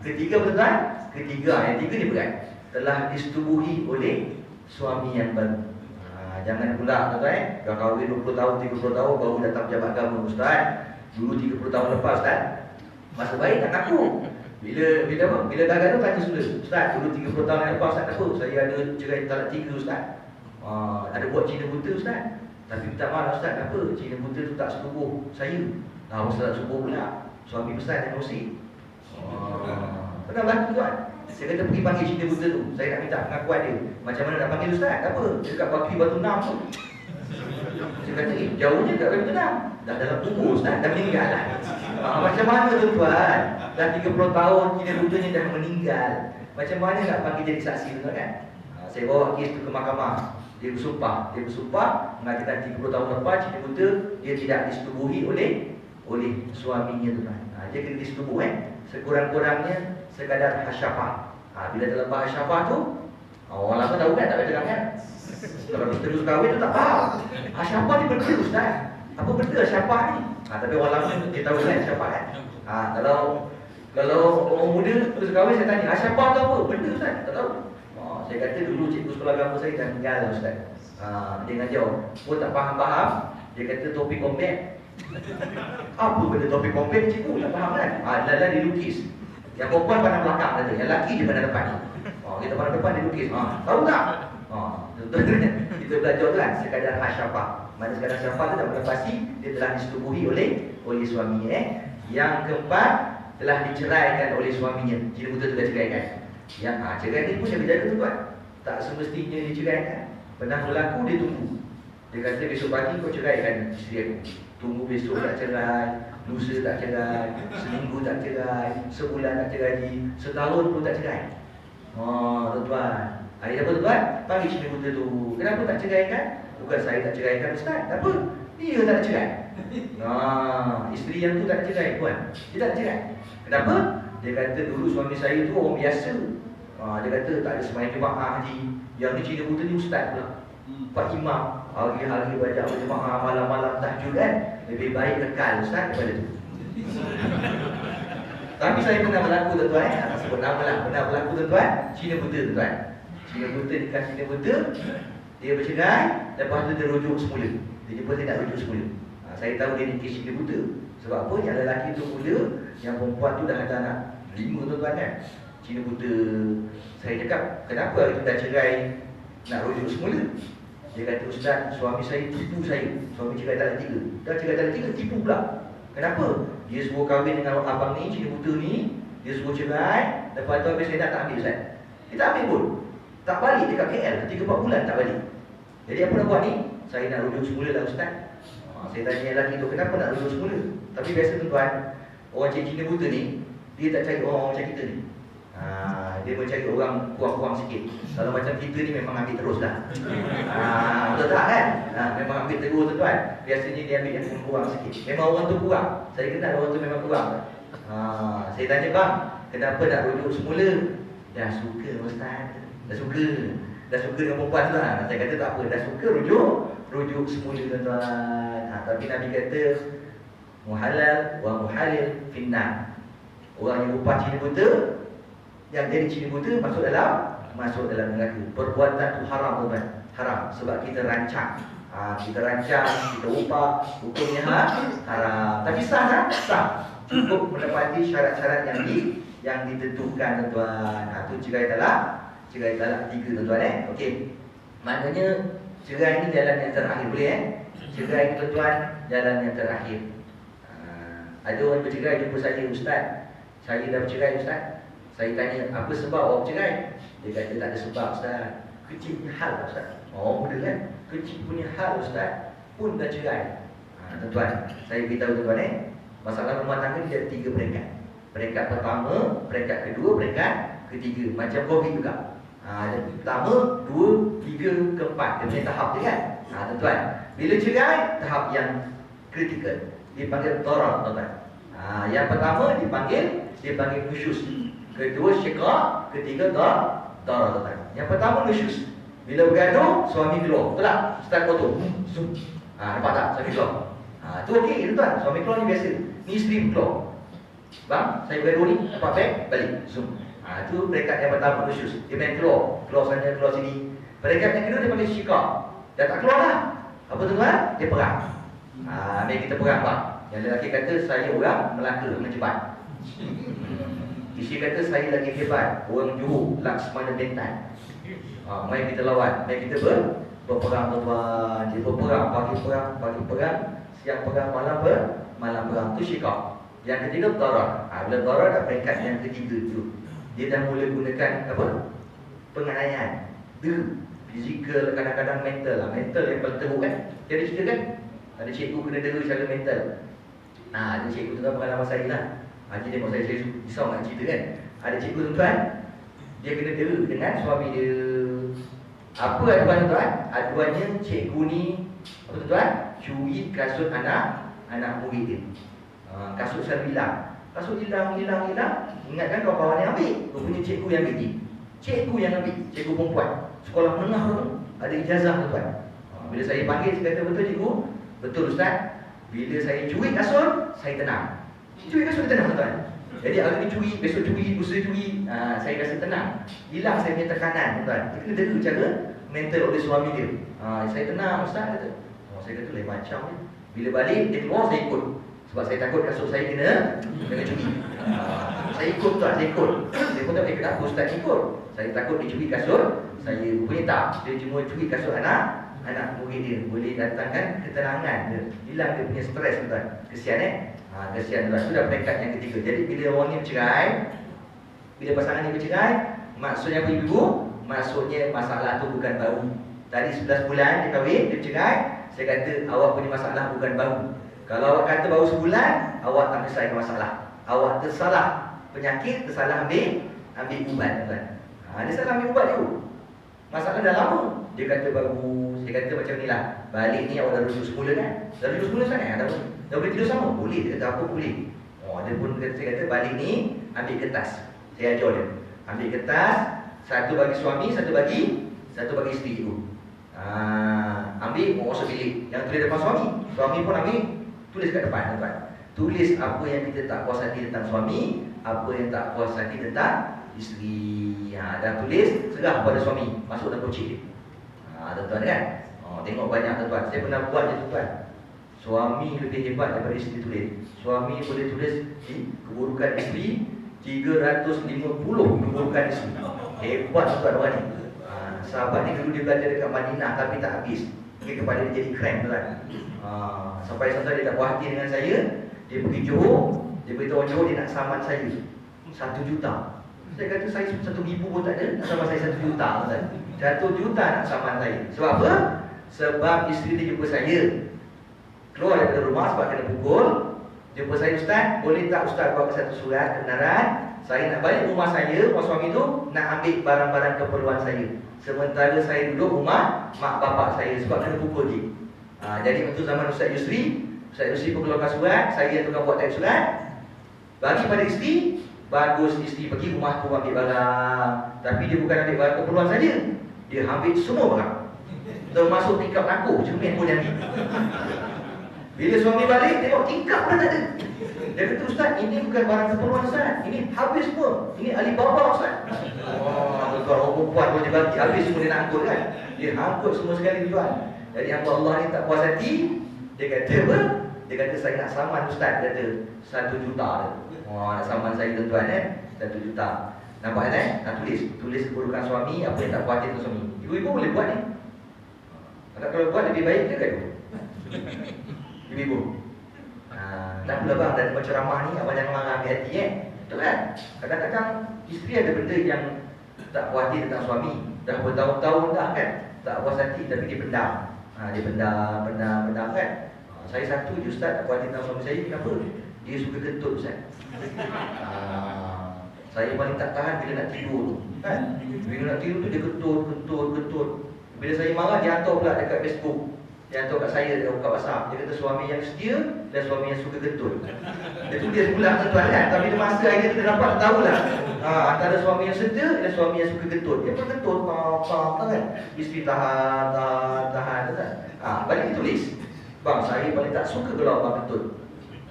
Ketiga betul-betul? Ketiga, yang 3 ni berat. Telah disetubuhi oleh suami yang baru. Jangan pula tuan-tuan, dah kahwin 20 tahun, 30 tahun baru datang pejabat agama ustaz. Dulu 30 tahun lepas ustaz. Masa baik tak ngaku. Bila dah gaduh tanya sudah. Ustaz, dulu 30 tahun yang lepas ustaz apa? Saya ada cerai talak 3 ustaz. Ada buat Cina Buddha ustaz. Tapi tak malah ustaz, apa? Cina Buddha tu tak setubuh saya. Ustaz tak setubuh pula. Suami besar dan musik. Pernah berlaku tuan. Saya kata pergi panggil Cina Buddha tu. Saya nak minta pengakuan dia. Macam mana nak panggil ustaz? Apa? Dia dekat Bakri Batu 6 tu. Saya kata, jauhnya tak boleh tenang. Dah dalam umur ustaz, dah meninggal lah. Macam mana tuan? Dah 30 tahun Cina Buddha ni dah meninggal. Macam mana nak panggil jadi saksi tuan kan? Saya bawa kes tu ke mahkamah. Dia bersumpah mengatakan 30 tahun lepas Cina Buddha dia tidak disetubuhi oleh suaminya tuan. Dia kena disetubuh sekurang-kurangnya sekadar hasyafah. Bila terlepas hasyafah tu, orang lama tahu kan, tak boleh terang kan. Kalau kita terus kahwin tu tak faham. Hasyafah ni benda ustaz. Apa benda hasyafah ni? Tapi orang lama dia tahu kan hasyafah kan. Kalau orang muda terus kahwin saya tanya, hasyafah tu apa? Benda ustaz, tak tahu. Saya kata dulu cikgu sekolah agama saya dah tinggal ustaz. Dia ngajar pun tak faham-faham. Dia kata topik kompak. Apa benda topik kompak cikgu tak faham kan? Dalam dia lukis. Yang perempuan pandang belakang kata, yang lelaki dia pandang depan. Kita pandang depan dia lukis. Tahu tak? Kita belajar tu kan sekadar hasyafah. Mana sekadar hasyafah tu dah menepasi dia telah disetubuhi oleh suaminya. Yang keempat, telah diceraikan oleh suaminya, jina buta tu dah ceraikan. Yang cerai ni pun jaga-jaga tuan. Tak semestinya diceraikan. Pernah berlaku dia tunggu. Dia kata besok pagi kau ceraikan isteri aku. Tunggu besok tak cerai, lusa tak cerai, seminggu tak cerai, sebulan tak cerai, setahun pun tak cerai. Tuan-tuan, hari apa tuan? Panggil cina buta tu. Kenapa tak ceraikan? Bukan saya tak ceraikan Ustaz. Tak apa, dia tak cerai. Isteri yang tu tak cerai tuan. Dia tak cerai. Kenapa? Dia kata dulu suami saya tu orang biasa. Dia kata tak ada sembahyang jemaah haji. Yang ni cina buta ni Ustaz pula. Pak Imam, hari-hari baca berjemaah, malam-malam tahajud kan. Lebih baik kekal Ustaz daripada tu. Tapi saya pernah berlaku tuan-tuan, sebut nama lah, pernah berlaku tuan-tuan, Cina buta tuan-tuan. Cina buta nikah Cina buta, dia bercerai, lepas tu dia rujuk semula. Dia jumpa saya nak rujuk semula. Saya tahu dia nikah Cina buta. Sebab apa? Yang lelaki tu muda, yang perempuan tu dah ada anak 5 tuan-tuan kan. Cina buta. Saya cakap, kenapa hari tu dah cerai nak rujuk semula? Dia kata, Ustaz, suami saya tipu saya. Suami cerai talak 3. Dah cerai talak 3, tipu pula. Kenapa? Dia suruh kahwin dengan abang ni, Cina buta ni. Dia suruh cerai. Lepas tu habis saya tak ambil Ustaz. Dia tak ambil pun. Tak balik dekat KL, 3-4 bulan tak balik. Jadi apa nak buat ni? Saya nak rujuk semula lah Ustaz. Saya tanya lelaki tu, kenapa nak rujuk semula? Tapi biasa tuan-tuan, orang Cina buta ni, dia tak cari orang macam kita ni. Dia mencari orang kurang-kurang sikit. Kalau macam kita ni memang ambil terus lah. Betul tak kan? Memang ambil terus tuan-tuan. Biasanya dia ambil yang kurang sikit. Memang orang tu kurang. Saya kenal orang tu memang kurang. Saya tanya bang, kenapa nak rujuk semula? Dah suka Ustaz. Dah suka. Dah suka dengan perempuan tu lah. Saya kata tak apa, dah suka rujuk semula tuan-tuan. Tapi Nabi kata muhalal wa muhalil finnar. Orang yang rupa Cina buta, yang jadi Cina buta masuk dalam neraka. Perbuatan tu haram tuan-tuan. Haram sebab kita rancang. Kita rancang, kita ubah, hukumnya haram. Tapi sah tak? Sah. Cukup menepati syarat-syarat yang ditentukan tuan-tuan. Tu cerai talak 3 tuan-tuan Okey. Maknanya cerai ni jalan yang terakhir boleh Cerai ni tuan-tuan jalan yang terakhir. Ada orang bercerai jumpa saya, Ustaz, saya dah bercerai Ustaz. Saya tanya, apa sebab awak bercerai? Dia kata tak ada sebab Ustaz. Kecil punya hal Ustaz. Muda kan? Kecil punya hal Ustaz pun dah cerai. Tuan-tuan, saya beritahu tuan-tuan masalah rumah tangga dia ada 3 peringkat. Peringkat pertama, peringkat kedua, peringkat ketiga. Macam COVID juga. Pertama, 2, 3, keempat. Dia punya tahap dia kan? Tuan-tuan, bila cerai, tahap yang kritikal dipanggil darar tuan-tuan. Yang pertama dipanggil nusyus. Kedua syiqaq, ketiga darar tuan-tuan. Yang pertama nusyus. Bila bergaduh, suami keluar. Betul tak? Start motor. Nampak tak? Suami keluar. Tu okey tuan-tuan. Suami keluar ni biasa. Ni isteri keluar. Bang, saya bergaduh ni, dapat beg, balik. Tu peringkat yang pertama nusyus. Dia main keluar sana, keluar sini. Peringkat yang kedua dia panggil syiqaq. Dah tak keluar dah. Apa tuan-tuan? Dia perang. Mari kita perang bang. Yang lelaki kata saya orang Melaka mencebat. Isteri kata saya lagi hebat, orang Johor, Laksmana Bentan. Mari kita lawan. Mari kita berperang tuan-tuan. Dia berperang, pagi perang, siang perang, malam perang. Tu syiqaq. Yang ketiga darar. Bila darar dah peringkat yang ketiga tu, dia dah mula gunakan apa? Penganiayaan. Fizikal, kadang-kadang mental lah. Mental yang paling teruk kan. Jadi cerita kan, ada cikgu kena dera secara mental. Ada cikgu tu kan pengalaman saya lah. Jadi tengok saya risau nak cerita kan. Ada cikgu tuan-tuan, dia kena dera dengan suami dia. Apa aduan tuan? Aduannya cikgu ni apa tuan? Curi kasut anak murid dia. Kasut selalu hilang. Kasut hilang. Ingatkan kawan-kawan yang ambil. Rupanya cikgu yang ambil ni. Cikgu yang ambil, cikgu perempuan. Sekolah menengah tu ada ijazah tuan. Bila saya panggil, saya kata betul cikgu? Betul Ustaz. Bila saya curi kasut, saya tenang. Curi kasut dia tenang tuan. Jadi hari ni curi, besok curi, lusa curi, saya rasa tenang. Hilang saya punya tekanan tuan. Dia kena dera cara mental oleh suami dia. Saya tenang Ustaz kata. Saya kata lain macam ni. Bila balik, dia keluar saya ikut. Sebab saya takut kasut saya kena curi. Saya ikut tuan, saya ikut. Saya pun tak kenapa Ustaz ikut. Saya takut dia curi kasut. Saya rupanya tak. Dia cuma curi kasut anak anak murid dia, boleh datangkan ketenangan dia, hilang dia punya stres tuan. Kesian kesian tuan. Sudah peringkat yang ketiga. Jadi bila orang ni bercerai, bila pasangan ni bercerai, maksudnya apa ibu? Maksudnya masalah tu bukan baru. Tadi 11 bulan dia kahwin, dia bercerai, saya kata awak punya masalah bukan baru. Kalau awak kata baru sebulan, awak tak selesaikan masalah. Awak tersalah penyakit, tersalah ambil ubat tuan. Dia salah ambil ubat tu. Masalah dah lama. Dia kata baru, saya kata macam ni lah. Balik ni awak dah rujuk semula kan? Dah rujuk semula sangat? Dah boleh tidur sama? Boleh. Dia kata apa boleh. Dia pun kata, saya kata balik ni ambil kertas. Saya ajar dia. Ambil kertas, satu bagi suami, satu bagi isteri tu. Ambil, masuk bilik. Yang tulis depan suami. Suami pun ambil, tulis kat depan tuan. Tulis apa yang kita tak puas hati tentang suami, apa yang tak puas hati tentang isteri. Dah tulis, serah pada suami, masuk dalam kocik dia. Tuan-tuan kan? Tengok banyak tuan-tuan. Saya pernah buat je tuan. Suami lebih hebat daripada isteri tulis. Suami boleh tulis keburukan isteri 350 keburukan isteri. Hebat tuan orang ni. Sahabat ni dulu dia belajar dekat Madinah tapi tak habis. Mungkin kepada dia jadi krem tuan. Sampai-sampai dia tak puas hati dengan saya. Dia pergi Johor. Dia beritahu orang Johor dia nak saman saya 1 juta. Saya kata saya 1,000 pun tak ada. Nak saman saya 1 juta tuan. 1 juta nak saman saya. Sebab apa? Sebab isteri dia jumpa saya, keluar daripada rumah sebab kena pukul. Jumpa saya, ustaz, boleh tak ustaz buat satu surat kebenaran saya nak balik rumah saya, rumah suami tu, nak ambil barang-barang keperluan saya. Sementara saya duduk rumah mak bapak saya sebab kena pukul je. Jadi waktu zaman Ustaz Yusri pun keluarkan surat, saya yang tukang buat teks surat, bagi pada isteri. Bagus, isteri pergi rumah tu ambil barang. Tapi dia bukan ambil barang keperluan saja, dia ambil semua barang, termasuk tingkap aku, cermin pun jadi. Bila suami balik, tengok tingkap pun tak ada. Dia kata, ustaz, ini bukan barang keperluan ustaz, ini habis semua, ini Alibaba ustaz. Tuan, orang perempuan pun dia bagi, habis semua dia nak angkut kan. Dia angkut semua sekali tuan. Jadi hamba Allah ni tak puas hati. Dia kata apa? Dia kata, saya nak saman ustaz. Dia kata 1 juta dia. Nak saman saya tuan 1 juta. Nampak kan? Nak tulis keburukan suami, apa yang tak puas hati tu suami. Ibu-ibu boleh buat ni. Kalau buat lebih baik ke kan? Ibu-ibu. Tak pula bang, dan penceramah ni abang jangan marah ambil hati betul kan? Kadang-kadang isteri ada benda yang tak puas hati tentang suami. Dah bertahun-tahun dah kan, tak puas hati tapi dia pendam. Dia pendam kan. Saya satu je ustaz tak puas hati tentang suami saya. Kenapa? Dia suka kentut ustaz. Saya paling tak tahan bila nak tidur tu kan. Bila nak tidur tu dia kentut. Bila saya marah dia hantar pula dekat Facebook. Dia hantar kat saya dekat WhatsApp. Dia kata suami yang setia dan suami yang suka kentut. Dia tulis pula tuan kan. Tapi dia masa akhirnya kita dapat tahulah. Antara suami yang setia dan suami yang suka kentut. Dia pun kentut kan. Isteri tahan kan. Balik dia tulis, bang saya paling tak suka kalau abang kentut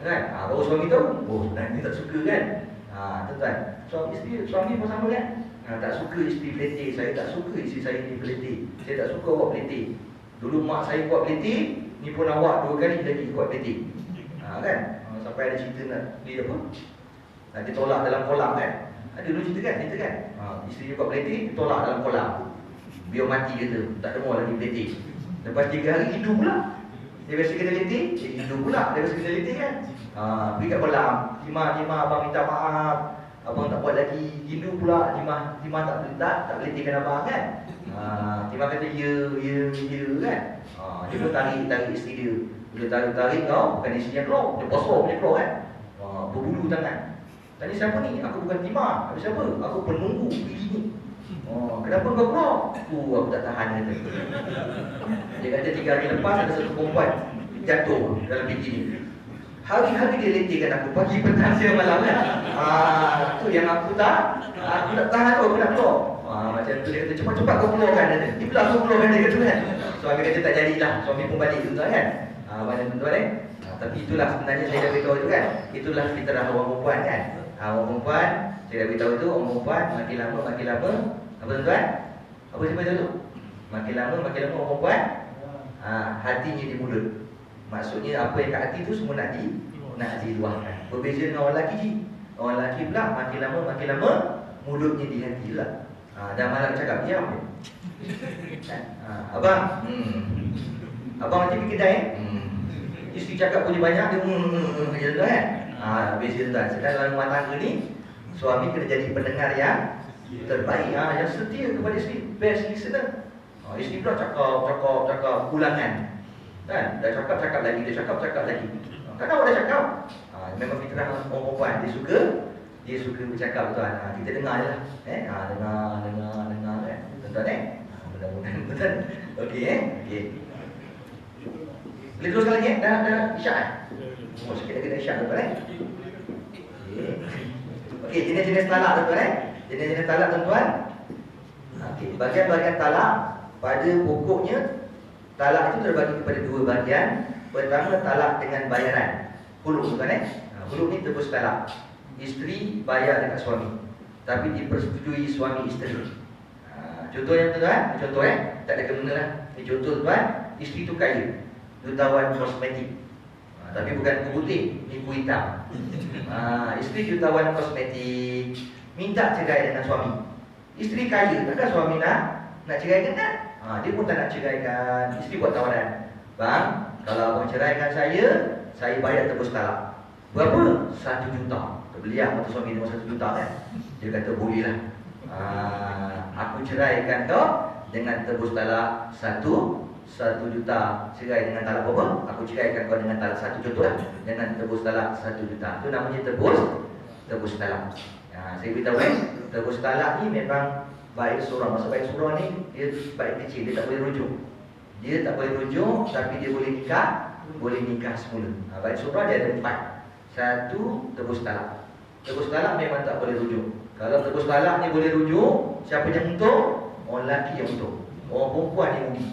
kan. Baru suami tahu, oh dia tak suka kan. Tuan, suami pun sama kan. Tak suka isteri peletih. Saya tak suka isteri saya ni peletih. Saya tak suka awak peletih. Dulu mak saya buat peletih, ni pun awak 2 kali lagi buat peletih. Kan? Sampai ada cerita nak dia apa? Nak ditolak dalam kolam kan? Ada dulu cerita kan? Isteri dia buat peletih, ditolak dalam kolam. Biar mati kata, tak ada mau lagi peletih. Lepas 3 hari hidup pula. Dia biasa kena letih, dia hidup pula. Dia biasa kena letih kan? Pergi kat kolam, Lima abang minta maaf, abang tak buat lagi. Hindu pula, Lima tak letihkan abang kan? Lima kata ya kan. Dia pun tarik isteri dia. Bila tarik kau, bukan isteri yang keluar, dia bosor punya keluar kan. Berbulu tangan. Tanya siapa ni? Aku bukan Lima. Habis siapa? Aku penunggu pergi ni. Kenapa kau keluar? Aku tak tahan kata. Dia kata 3 hari lepas ada satu perempuan jatuh dalam bikini. Hari-hari dia letihkan aku, pagi, petang, siang, malam kan. Tu yang aku tak tahan tu, aku nak keluar. Macam tu dia kata, cepat-cepat kau keluarkan. Dia pula aku keluarkan dia kata kan. Suami kata tak jadilah, suami pun balik tu kan. Macam tuan tapi itulah sebenarnya saya dah beritahu itu kan. Itulah fitrah orang perempuan kan. Orang perempuan, saya dah beritahu tu, orang perempuan makin lama apa tuan? Apa saya beritahu tu? Makin lama orang perempuan hatinya di mulut. Maksudnya apa yang kat hati tu semua nak diluahkan. Berbeza dengan orang lelaki je. Orang lelaki pula makin lama mulutnya di hati lah. Dah malam cakap, diam je. Abang, abang nanti pergi kedai. Isteri cakap punya banyak, dia macam tu kan. Habis itu tuan. Sedang dalam rumah tangga ni, suami kena jadi pendengar yang terbaik, yang setia kepada isteri, best listener. Isteri pula cakap ulangan. Kan? Dah cakap lagi, dia cakap lagi. Kan awak dah cakap. Memang fitrah orang perempuan, dia suka bercakap tuan. Kita dengar je lah. Dengar kan. Tuan-tuan mudah-mudahan betul. Okey. Boleh teruskan lagi dah isyak sikit lagi dah isyak tuan-tuan Okey, jenis-jenis talak tuan-tuan Jenis-jenis talak tuan-tuan. Okey, bahagian-bahagian talak pada pokoknya talak itu terbagi kepada dua bahagian. Pertama, talak dengan bayaran. Huluk tuan-tuan Huluk ni tebus talak. Isteri bayar dekat suami, tapi dipersetujui suami isteri. Contohnya tuan-tuan, tak ada kena lah. Ini contoh tuan, isteri tu kaya, jutawan kosmetik. Tapi bukan kuku putih, ni kuku hitam. Isteri jutawan kosmetik, minta cerai dengan suami. Isteri kaya, takkan suami nak ceraikan kan? Dia pun tak nak ceraikan. Isteri buat tawaran, bang, kalau abang ceraikan saya bayar tebus talak. Berapa? 1 juta. Beliau waktu suami dia 1 juta kan. Dia kata boleh lah. Aku ceraikan kau dengan tebus talak 1 juta. Cerai dengan talak berapa? Aku ceraikan kau dengan talak 1 juta lah. Dengan tebus talak 1 juta. Itu namanya tebus talak. Saya beritahu tebus talak ni memang baik surah. Maksud baik surah ni, dia baik kecil, dia tak boleh rujuk. Dia tak boleh rujuk, tapi dia boleh nikah semula. Baik surah dia ada 4. 1, tebus talak. Tebus talak memang tak boleh rujuk. Kalau tebus talak ni boleh rujuk, siapa yang untung? Orang lelaki yang untung, orang perempuan yang undi.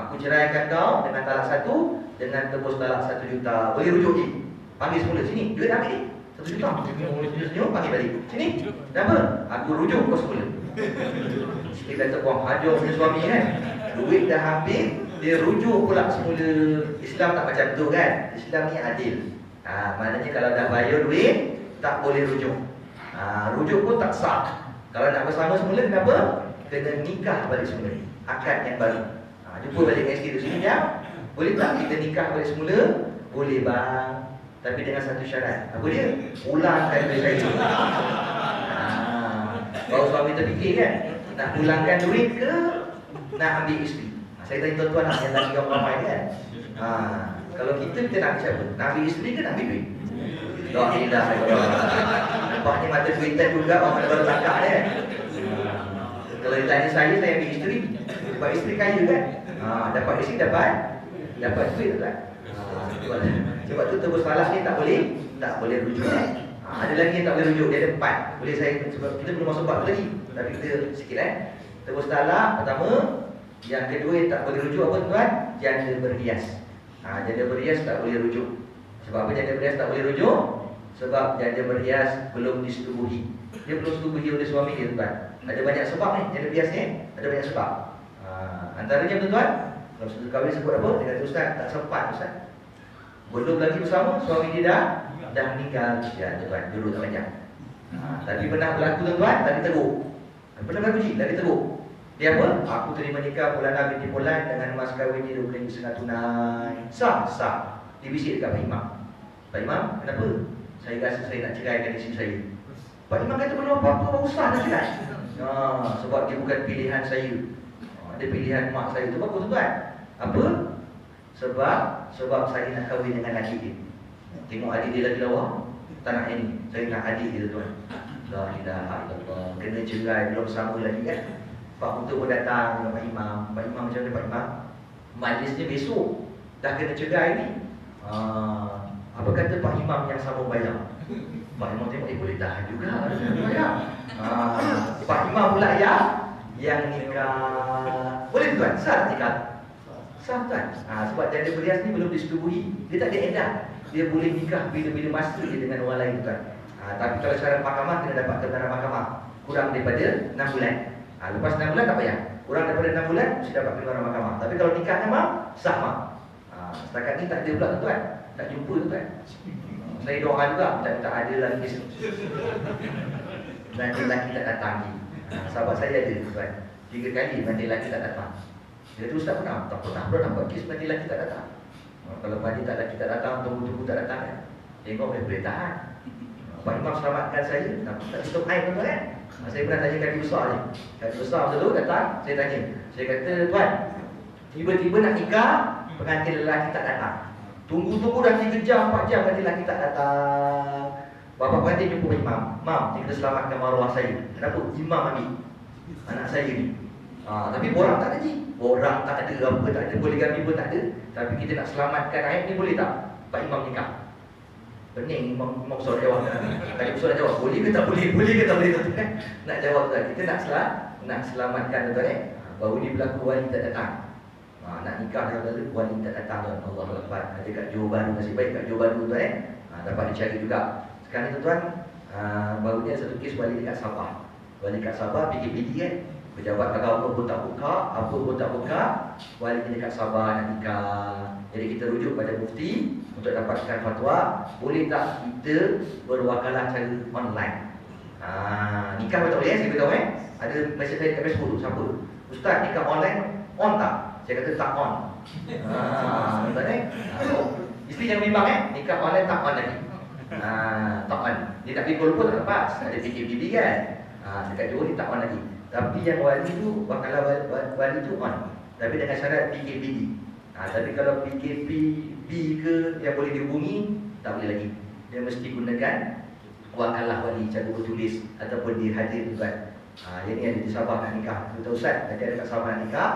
Aku ceraikan kau dengan talak 1, dengan tebus talak 1 juta. Boleh rujuk je. Panggil semula, sini, duit ambil ni 1 juta. Senyum, panggil balik. Sini, dah apa? Aku rujuk kau semula. Dia kata buang hajar punya suami kan. Duit dah ambil, dia rujuk pula semula. Islam tak macam tu kan. Islam ni adil. Maknanya kalau dah bayar duit, tak boleh rujuk. Rujuk pun tak sah. Kalau nak bersama semula, kenapa? Kena nikah balik semula. Akad yang baru. Jumpa balik dengan isteri tu sini ya. Boleh tak kita nikah balik semula? Boleh bang, tapi dengan satu syarat. Apa dia? Ulangkan duit saya. Baru suami terfikir kan, nak pulangkan duit ke nak ambil isteri. Saya tanya tuan-tuan yang lagi orang ramai kan. Kalau kita nak ambil siapa? Nak ambil isteri ke nak ambil duit? La ilaha illallah. Nampaknya mata duitan juga orang baru tangkap dia. Kalau ditanya saya ambil isteri. Sebab isteri kaya kan. Dapat isteri dapat duit tak? Sebab tu tebus talak ni tak boleh rujuk. Ada lagi yang tak boleh rujuk, dia ada 4. Boleh saya, sebab kita belum masuk 4 lagi. Tapi kita sikit Tebus talak pertama. Yang kedua yang tak boleh rujuk apa tuan? Janda berhias. Janda berhias tak boleh rujuk. Sebab apa janda berhias tak boleh rujuk? Sebab janda berhias belum disetubuhi. Dia belum disetubuhi oleh suami dia tuan. Ada banyak sebab ni, janda berhias ni ada banyak sebab. Antaranya tuan, kalau sudah kahwin sebut apa? Dia kata ustaz, tak sempat ustaz. Belum lagi bersama, suami dia dah meninggal. Ya tuan, dulu tak banyak. Tadi pernah berlaku tuan-tuan, tadi teruk. Pernah berlaku lagi teruk. Dia apa? Aku terima nikah Maulana binti Fulan dengan mas kahwinnya RM2,500 tunai. Sah. Dibisik dekat Pak Imam. Pak Imam, kenapa? Saya rasa saya nak ceraikan isteri saya. Pak Imam kata belum apa-apa, Pak Ustaz nak cerai. Sebab dia bukan pilihan saya. Dia pilihan mak saya. Itu bagus tuan. Apa? Sebab saya nak kahwin dengan adik dia. Tengok adik dia lagi lawa. Tak nak ini. Saya nak adik dia tuan. La ilaha illallah. Kena cerai belum sama lagi kan. Pak Muta pun datang dengan Pak Imam. Pak Imam macam mana Pak Imam? Majlisnya besok. Dah kena cerai ni. Apa kata Pak Imam yang sambung bayar? Pak Imam tengok, boleh tahan juga. Pak Imam pula yang nikah. Boleh tuan? Sah nikah? Sah tuan. Sebab janda berhias ni belum disetubuhi. Dia tak ada edah. Dia boleh nikah bila-bila masa dia dengan orang lain tuan. Tapi kalau sekarang mahkamah kena dapat kebenaran mahkamah. Kurang daripada 6 bulan. Lepas 6 bulan tak payah. Kurang daripada 6 bulan mesti dapat kebenaran mahkamah. Tapi kalau nikah memang sah mak. Setakat ni tak ada pula tuan. Tak jumpa tuan. Saya doa juga tak ada lagi. Dan lelaki tak datang lagi. Sahabat saya ada tuan, 3 kali mandi lelaki tak datang. Dia tu ustaz pernah, tak pernah buat kes mandi lelaki tak datang. Kalau mandi tak lelaki tak datang, tunggu-tunggu tak datang kan, tengok boleh tahan. Pak Imam selamatkan saya, tak tutup air tuan kan. Saya pernah tanya kaki besar ni. Kaki besar tu datang, saya tanya. Saya kata, tuan, tiba-tiba nak nikah, pengantin lelaki tak datang. Tunggu-tunggu dah 3 jam, 4 jam pengantin lelaki tak datang. Bapak pengantin jumpa imam. Mam, dia kena selamatkan maruah saya. Kenapa? Imam ambil anak saya ni. Tapi borak tak ada ni. Borak tak ada, apa tak ada, poligami pun tak ada. Tapi kita nak selamatkan ayat ni boleh tak? Pak Imam nikah. Pening Imam besar jawab. Kali besar jawab, boleh ke tak boleh? Boleh ke tak boleh? Nak jawab tak? Kita nak selamatkan tuan baru ni berlaku wali tak datang. Nak nikah dah lalu wali tak datang tuan. Allahu Akbar. Ada kat Johor Bahru, nasib baik kat Johor Bahru tuan dapat dicari juga. Sekarang tuan baru ni ada satu kes wali dekat Sabah. Wali kat Sabah PKPD kan. Pejabat agama pun tak buka, apa pun tak buka. Wali dekat Sabah nak nikah. Jadi kita rujuk pada mufti untuk dapatkan fatwa. Boleh tak kita berwakalah cara online? Nikah betul boleh saya beritahu Ada mesej saya kat Facebook tu, siapa? Ustaz, nikah online on tak? Saya kata tak on. Isteri jangan bimbang nikah online tak on lagi. Tak on. Dia tak pergi Kuala Lumpur tak lepas. Ada PKPD kan. Dekat Johor ni tak on lagi. Tapi yang wali tu, wakalah wali tu on. Tapi dengan syarat PKPD. Tapi kalau PKPB ke yang boleh dihubungi, tak boleh lagi. Dia mesti gunakan wakalah wali cara bertulis ataupun dihadir tuan. Yang ni ada di Sabah nak nikah. Kata Ustaz, nanti ada kat Sabah nak nikah,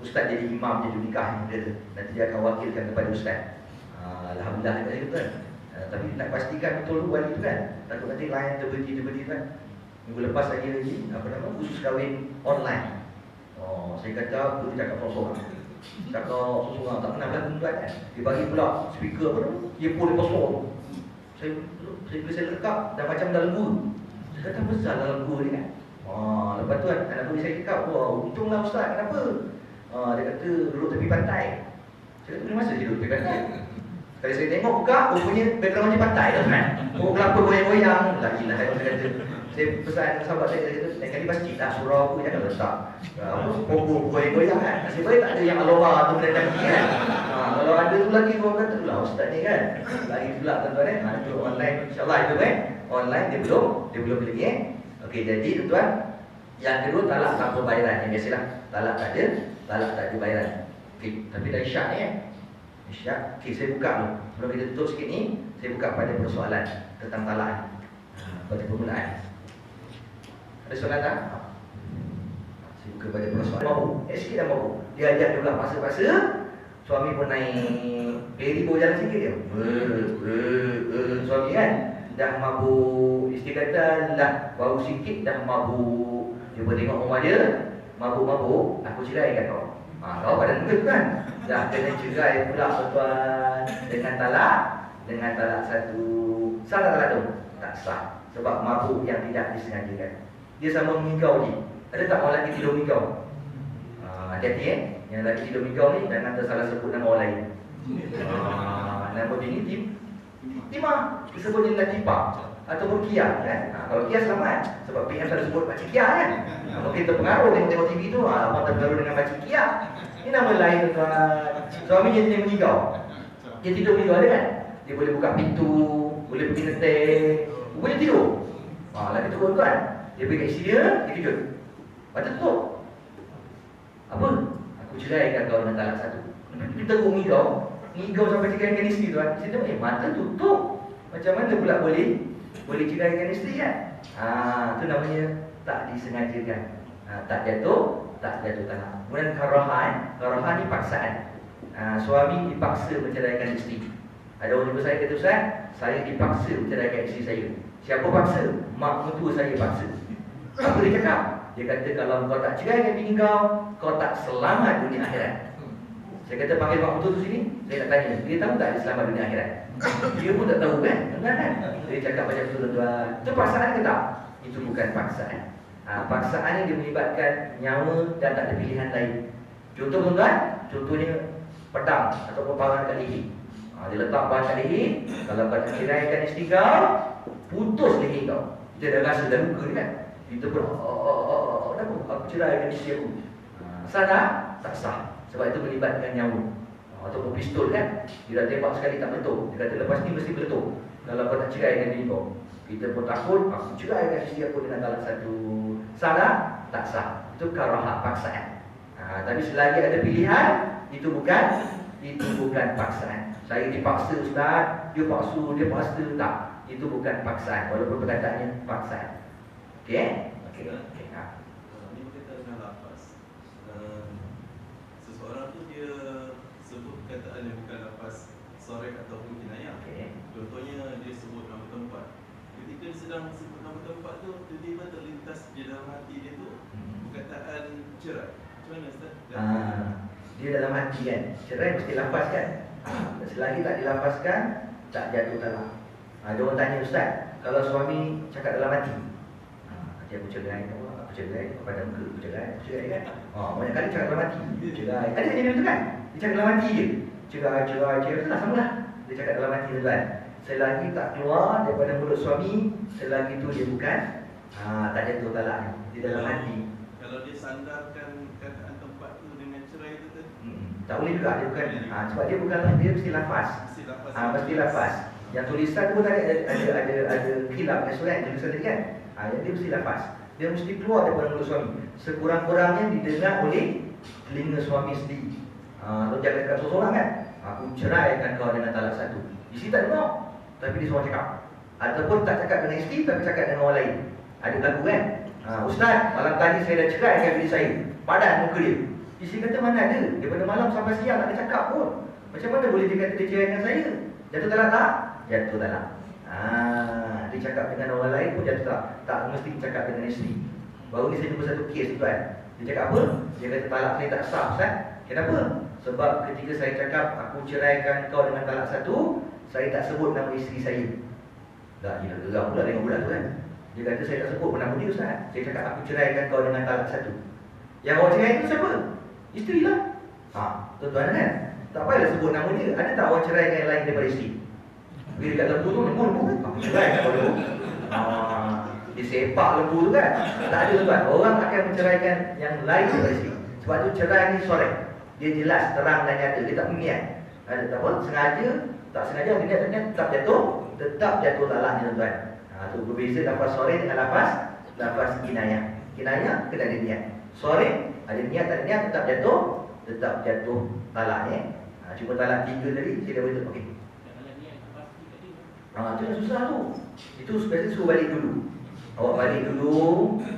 Ustaz jadi imam dia nikah ni. Nanti dia akan wakilkan kepada Ustaz. Alhamdulillah kat situ tuan. Tapi nak pastikan betul wali tu kan. Takut nanti lain terberti kan. Minggu lepas lagi khusus kahwin online. Saya kata aku cakap sorang. Cakap sorang tak pernah berlaku tuan kan. Dia bagi pula speaker apa tu, earphone dia kosong. Saya lekap dah macam dalam gua. Saya kata besar dalam gua ni kan. Lepas tu anak bagi saya cakap, wah untunglah Ustaz, kenapa? Dia kata duduk tepi pantai. Saya kata, masa dia duduk tepi pantai? Kalau saya tengok buka, rupanya backgroundnya pantai tu kan. Kelapa goyang-goyang. Lagi lah saya kata. Saya pesan sahabat saya kata, lain kali masjid lah, surau aku jangan letak pokok goyang-goyang kan. Nasib baik tak ada yang aloha tu benda kaki kan. Kalau ada tu lagi, orang kata tu lah Ustaz ni kan. Lagi pula tuan-tuan itu online, insyaAllah itu online dia belum lagi Okey, jadi tuan, yang kedua talak tanpa bayaran. Yang biasalah, talak tak ada bayaran. Okey, tapi dah isyak ni isyak. Okey, saya buka dulu. Sebelum kita tutup sikit ni, saya buka pada persoalan tentang talak ni. Pada permulaan. Ada soalan tak? Saya buka pada persoalan. Mabuk, sikit dah mabuk. Dia ajak dia pula paksa-paksa. Suami pun naik beri bawa jalan sikit dia. Suami kan dah mabuk, isteri kata lah baru sikit dah mabuk. Dia pun tengok rumah dia, mabuk-mabuk, aku ceraikan kau. Kau badan muka tu kan. Dah kena cerai pula tuan dengan talak satu. Sah tak talak tu? Tak sah. Sebab mabuk yang tidak disengajakan. Dia sama mengigau ni. Ada tak orang lelaki tidur mengigau? Hati-hati yang lelaki tidur mengigau ni jangan tersalah sebut nama orang lain. Nama dia ni Timah. Disebut dia Latifah ataupun Kia kan. Kalau Kia selamat sebab PM selalu sebut Pakcik Kia kan. Mungkin terpengaruh tengok TV tu, abang terpengaruh dengan Pakcik Kia. Ini nama lain tuan. Suami dia mengigau. Dia tidur mengigau ada kan. Dia boleh buka pintu, boleh pergi ngetik, boleh tidur. Lagi turun tuan. Dia pergi kat isteri dia kejut. Mata tutup. Apa? Aku ceraikan kau dengan talak satu. Kita teruk mengigau sampai ceraikan isteri tuan. Kita tengok, mata tutup. Macam mana pula boleh ceraikan isteri kan? Itu namanya tak disengajakan. Tak jatuh talak. Kemudian karahan ni paksaan. Suami dipaksa menceraikan isteri. Ada orang jumpa saya kata, Ustaz, saya dipaksa menceraikan isteri saya. Siapa paksa? Mak mertua saya paksa. Apa dia cakap? Dia kata kalau kau tak ceraikan bini kau tak selamat dunia akhirat. Saya kata panggil mak mertua tu sini. Saya nak tanya, dia tahu tak dia selamat dunia akhirat? Dia pun tak tahu kan? Benar kan? Dia cakap macam tu tuan. Itu paksaan ke tak? Itu bukan paksaan. Paksaan yang dia melibatkan nyawa dan tak ada pilihan lain. Contoh tuan, contohnya pedang ataupun parang kat leher. Dia letak parang kat leher. Kalau kau tak ceraikan isteri kau, putus leher kau. Dia dah rasa dah luka kan. Kita pun ceraikan isteri aku. Sah tak? Tak sah. Sebab itu melibatkan nyawa. Ataupun pistol kan, dia dah tembak sekali tak meletup. Dia kata lepas ni mesti meletup. Kalau kau tak ceraikan diri kau, kita pun takut, aku ceraikan isteri aku dengan talak satu. Sah tak? Tak sah. Itu karaha, paksaan. Tapi selagi ada pilihan, itu bukan paksaan. Saya dipaksa ustaz, dia paksa tak. Itu bukan paksaan, walaupun perkataannya paksaan. Okey? Okey. Ini berkaitan dengan lafaz. Seseorang tu dia sebut perkataan yang bukan lafaz sorek ataupun kinayah. Contohnya dia sebut nama tempat. Ketika dia sedang sebut nama tempat tu, tiba-tiba terlintas di dalam hati dia tu perkataan cerai. Macam mana ustaz? Dia dalam hati kan, cerai mesti lafaz kan. Selagi tak dilafazkan, tak jatuh talak. Ada orang tanya ustaz, kalau suami cakap dalam hati, aku cerai, aku cerai, pada muka aku cerai kan. Banyak kali cakap dalam hati, cerai. Ada yang macam tu kan? Dia cakap dalam hati je. Cerai, tu tak sama lah. Dia cakap dalam hati tu kan. Selagi tak keluar daripada mulut suami, selagi tu dia bukan tak jatuh talaknya. Dia dalam hati. Kalau dia sandarkan kataan tempat tu dengan cerai tu tak boleh juga, dia bukan. Sebab dia bukan, dia mesti lafaz. Mesti lafaz. Yang tulisan tu pun tadi ada khilaf dengan surat tulisan tadi kan. Yang dia mesti lafaz. Dia mesti keluar daripada mulut suami. Sekurang-kurangnya didengar oleh telinga suami sendiri. Atau jangan cakap seorang kan. Aku ceraikan kau dengan talak satu. Isteri tak dengar, tapi dia seorang cakap. Ataupun tak cakap dengan isteri, tapi cakap dengan orang lain. Ada berlaku kan. Ustaz, malam tadi saya dah ceraikan bini saya. Padan muka dia. Isteri kata mana ada. Daripada malam sampai siang tak ada cakap pun. Macam mana boleh dia kata dia ceraikan saya? Jatuh talak tak? Jatuh talak. Dia cakap dengan orang lain pun jatuh talak. Tak mesti cakap dengan isteri. Baru ni saya jumpa satu kes tuan. Dia cakap apa? Dia kata talak saya tak sah Ustaz. Kenapa? Sebab ketika saya cakap aku ceraikan kau dengan talak satu, saya tak sebut nama isteri saya. Dah gila geram pula dengan budak tu kan. Dia kata saya tak sebut pun nama dia Ustaz. Saya cakap aku ceraikan kau dengan talak satu. Yang awak cerai itu siapa? Isteri lah. Tuan-tuan kan? Tak payahlah sebut nama dia. Ada tak awak ceraikan yang lain daripada isteri? Bila dekat lembu tu, lembu kan? Aku ceraikan kau lembu. Dia sepak lembu tu kan? Tak ada tuan. Orang akan menceraikan yang lain daripada isteri. Sebab tu cerai ni sorek. Dia jelas, terang dan nyata. Dia tak berniat. Ada tak apa? Sengaja, tak sengaja, niat tetap jatuh talaknya tuan. Tu berbeza lafaz sorek dengan lafaz kinayah. Kinayah kena ada niat. Sorek ada niat tak ada niat tetap jatuh talaknya. Cuma talak 3 tadi saya dah beritahu. Okey. Itu yang susah tu. Itu sebenarnya suruh balik dulu. Awak balik dulu,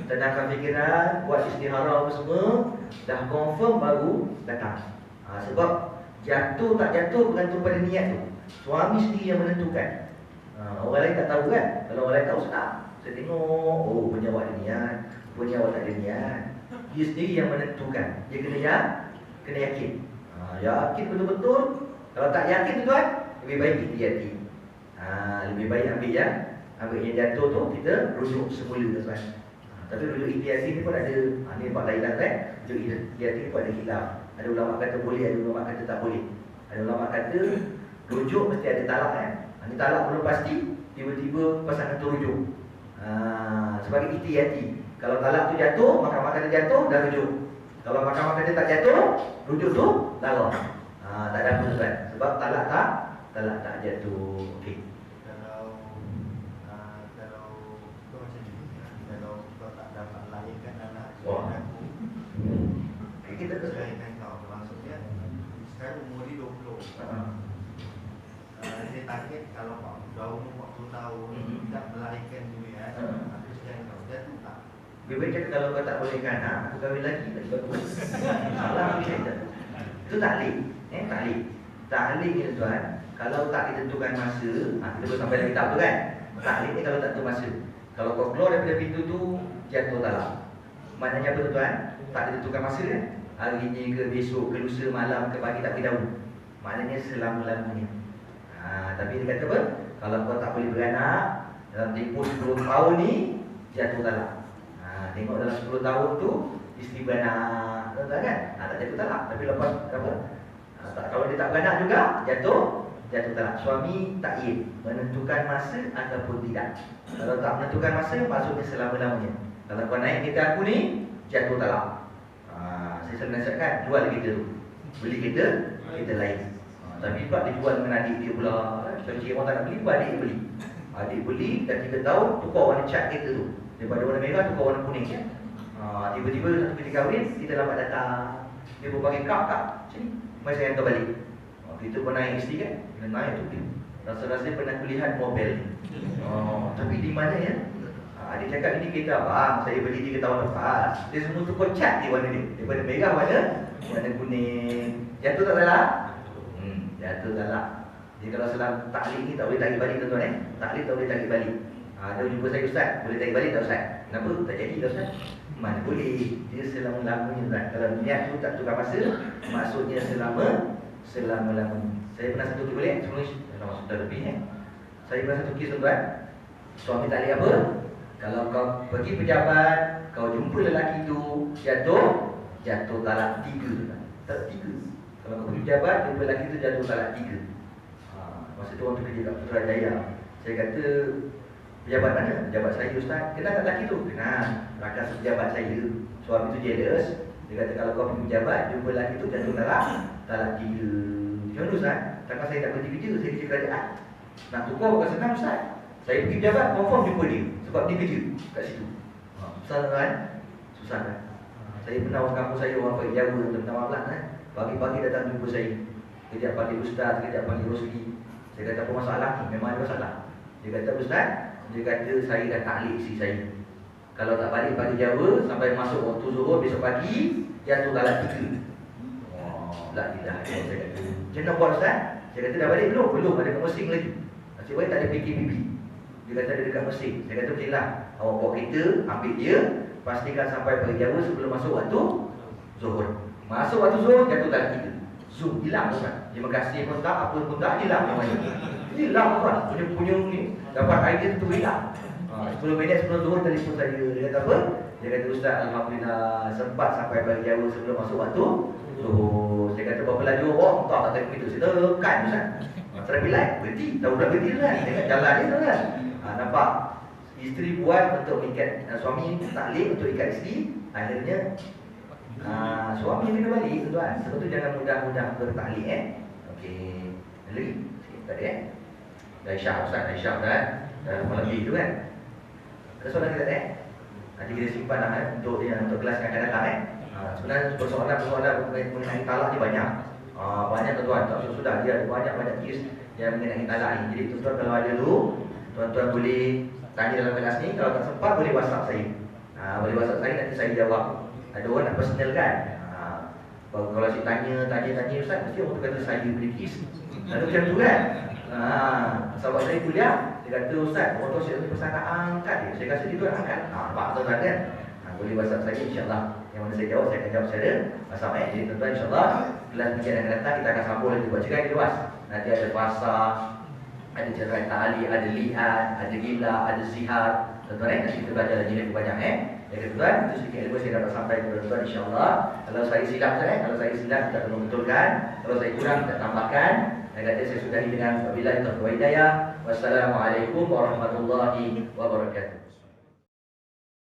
tenangkan fikiran, buat istihara apa semua, dah confirm baru datang. Sebab jatuh tak jatuh bergantung pada niat tu. Suami sendiri yang menentukan. Orang lain tak tahu kan. Kalau orang lain tahu senang. Saya tengok, punya awak ada niat, punya awak tak ada niat. Dia sendiri yang menentukan. Dia kena yakin. Yakin betul-betul. Kalau tak yakin tuan, lebih baik hati-hati. Lebih baik ambil yang jatuh tu, kita rujuk semula tuan. Tapi rujuk hati-hati ni pun ada, ni bab lain lah kan. Rujuk hati-hati ni pun ada khilaf. Ada ulama kata boleh, ada ulama kata tak boleh. Ada ulama kata rujuk mesti ada talak kan. Ni talak belum pasti, tiba-tiba pasangan tu rujuk. Sebagai hati-hati. Kalau talak tu jatuh, mahkamah kata jatuh, dah rujuk. Kalau mahkamah kata tak jatuh, rujuk tu talak. Tak ada apa tuan. Sebab talak tak jatuh. Okey. Kalau kau macam ni, kalau kau tak dapat lahirkan anak aku, kita ceraikan kau. Maksudnya sekarang umur dia 20. Dia target kalau dah umur 40 tahun tak melahirkan dunia, aku ceraikan kau. Jatuh tak? Lebih baik cakap kalau kau tak bolehkan anak, aku kahwin lagi bagus. Salah aku cakap. Itu taklid. Taklid ni tuan, kalau tak ditentukan masa, kita boleh sampai lagi tahap tu kan. Taklid ni kalau tak tentu masa. Kalau kau keluar daripada pintu tu, jatuh talak. Maknanya apa tuan? Tak ditentukan masa kan. Hari ni ke besok, ke lusa malam, ke pagi tak beritahu. Maknanya selama-lamanya. Tapi dia kata apa? Kalau kau tak boleh beranak dalam tempoh 10 tahun ni, jatuh talak. Tengok dalam 10 tahun tu isteri beranak, tuan kan? Tak jatuh talak. Tapi lepas apa? Kalau dia tak beranak juga, jatuh talak. Suami takyid menentukan masa ataupun tidak. Kalau tak menentukan masa, maksudnya selama-lamanya. Kalau kau naik kereta aku ni, jatuh talak. Saya selalu nasihatkan, jual kereta tu. Beli kereta lain. Tapi pula dia jual dengan adik dia pula. Contoh orang tak nak beli, adik dia beli. Adik beli dah 3 tahun, tukar warna cat kereta tu. Daripada warna merah tukar warna kuning. Tiba-tiba satu kali kahwin, kita lambat datang. Dia pun panggil kak, sini, mari saya hantar balik. Kita pun naik isteri kan, dia naik tu. Rasa-rasa pernah kulihat mobil. Tapi di mana ya? Dia cakap ini kereta abang, saya beli 3 tahun lepas. Dia semua tukar cat dia warna dia. Daripada merah warna kuning. Jatuh tak salah? Jatuh salah. Jadi kalau selang taklik ni tak boleh tarik balik tuan-tuan Taklik tak boleh tarik balik. Dia jumpa saya, ustaz, boleh tarik balik tak ustaz? Kenapa? Tak jadi tak ustaz? Mana boleh. Dia selama-lamanya ustaz. Kalau niat tu tak tukar masa, maksudnya selama-lamanya. Saya pernah satu kes boleh? Sebelum sudah lebih Saya pernah satu kes tuan-tuan. Suami taklik apa? Kalau kau pergi pejabat, kau jumpa lelaki tu jatuh talak 3. Tak 3. Kalau kau pergi pejabat, jumpa lelaki tu jatuh talak 3. Masa tu orang tu kerja kat Putrajaya. Saya kata, pejabat mana? Pejabat saya ustaz. Kenal tak lelaki tu? Kenal. Rakan pejabat saya. Suami tu jealous. Dia kata kalau kau pergi pejabat, jumpa lelaki tu jatuh talak 3. Macam mana ustaz? Takkan saya tak berhenti kerja, saya kerja kerajaan. Nak tukar bukan senang ustaz. Saya pergi pejabat, confirm jumpa dia. Sebab dia kerja kat situ. Susah kan? Susah kan? Saya pernah orang kampung saya, orang Pak Jawa, minta maaf lah pagi-pagi datang jumpa saya. Kejap panggil ustaz, kejap panggil Rosli. Saya kata apa masalah ni? Memang ada masalah. Dia kata ustaz, dia kata saya dah taklik isteri saya. Kalau tak balik pagi Jawa, sampai masuk waktu zuhur besok pagi, jatuh talak 3. La ilaha illallah. Saya kata, macam mana buat ustaz? Saya kata dah balik belum? Belum, ada kat Mesir lagi. Nasib baik tak ada PKPB. Dia kata ada dekat Mesir. Saya kata okey lah, awak bawa kereta, ambil dia, pastikan sampai pagi Jawa sebelum masuk waktu zuhur. Masuk waktu zuhur, jatuh talak 3. Zoom, hilang tuan. Terima kasih pun tak, apa pun tak, hilang namanya. Hilang tuan, punya ni. Dapat idea tu hilang. 10 minit sebelum zuhur telefon saya. Dia kata apa? Dia kata ustaz, alhamdulillah sempat sampai pagi Jawa sebelum masuk waktu zuhur. Saya kata berapa laju awak? Tak tengok itu. Saya tekan ustaz. Traffic light, berhenti. Dah budak berhenti kan? Tengok jalan dia tu kan? Nampak? Isteri buat untuk ikat suami taklik untuk ikat isteri. Akhirnya suami kena balik tuan. Sebab tu jangan mudah-mudah bertaklik Okey. Lagi sikit tadi Dah isyak ustaz, dah isyak dah. Dah lama lebih tu kan. Ada soalan kita nanti kita simpan lah untuk kelas yang akan datang Sebenarnya persoalan mengenai talak ni banyak. Banyak tuan-tuan, tak sudah dia ada banyak kes yang mengenai talak ni. Jadi tuan-tuan kalau ada dulu, tuan-tuan boleh tanya dalam kelas ni. Kalau tak sempat boleh WhatsApp saya. Boleh WhatsApp saya, nanti saya jawab. Ada orang nak personal kan? Kalau saya tanya ustaz, mesti orang tu kata saya beli kes. Lalu macam tu kan? Sahabat saya kuliah, dia kata ustaz, orang tu saya pesan nak angkat dia. Saya rasa dia tu nak angkat. Nampak tuan-tuan kan? Boleh WhatsApp saya insyaAllah. Yang mana saya jawab, saya akan jawab secara WhatsApp Jadi tuan-tuan insyaAllah kelas minggu yang akan datang kita akan sambung lagi buat cerai di luas. Nanti ada fasa, ada cerai ta'ali, ada li'an, ada gila, ada zihar. Tuan-tuan nanti kita belajar lagi lebih banyak Jadi tuan-tuan, itu sedikit ilmu saya dapat sampai kepada tuan-tuan insyaAllah. Kalau saya silap kalau saya silap kita tolong betulkan. Kalau saya kurang kita tambahkan. Saya kata saya sudahi dengan wabillahi taufiq wal hidayah. Wassalamualaikum warahmatullahi wabarakatuh.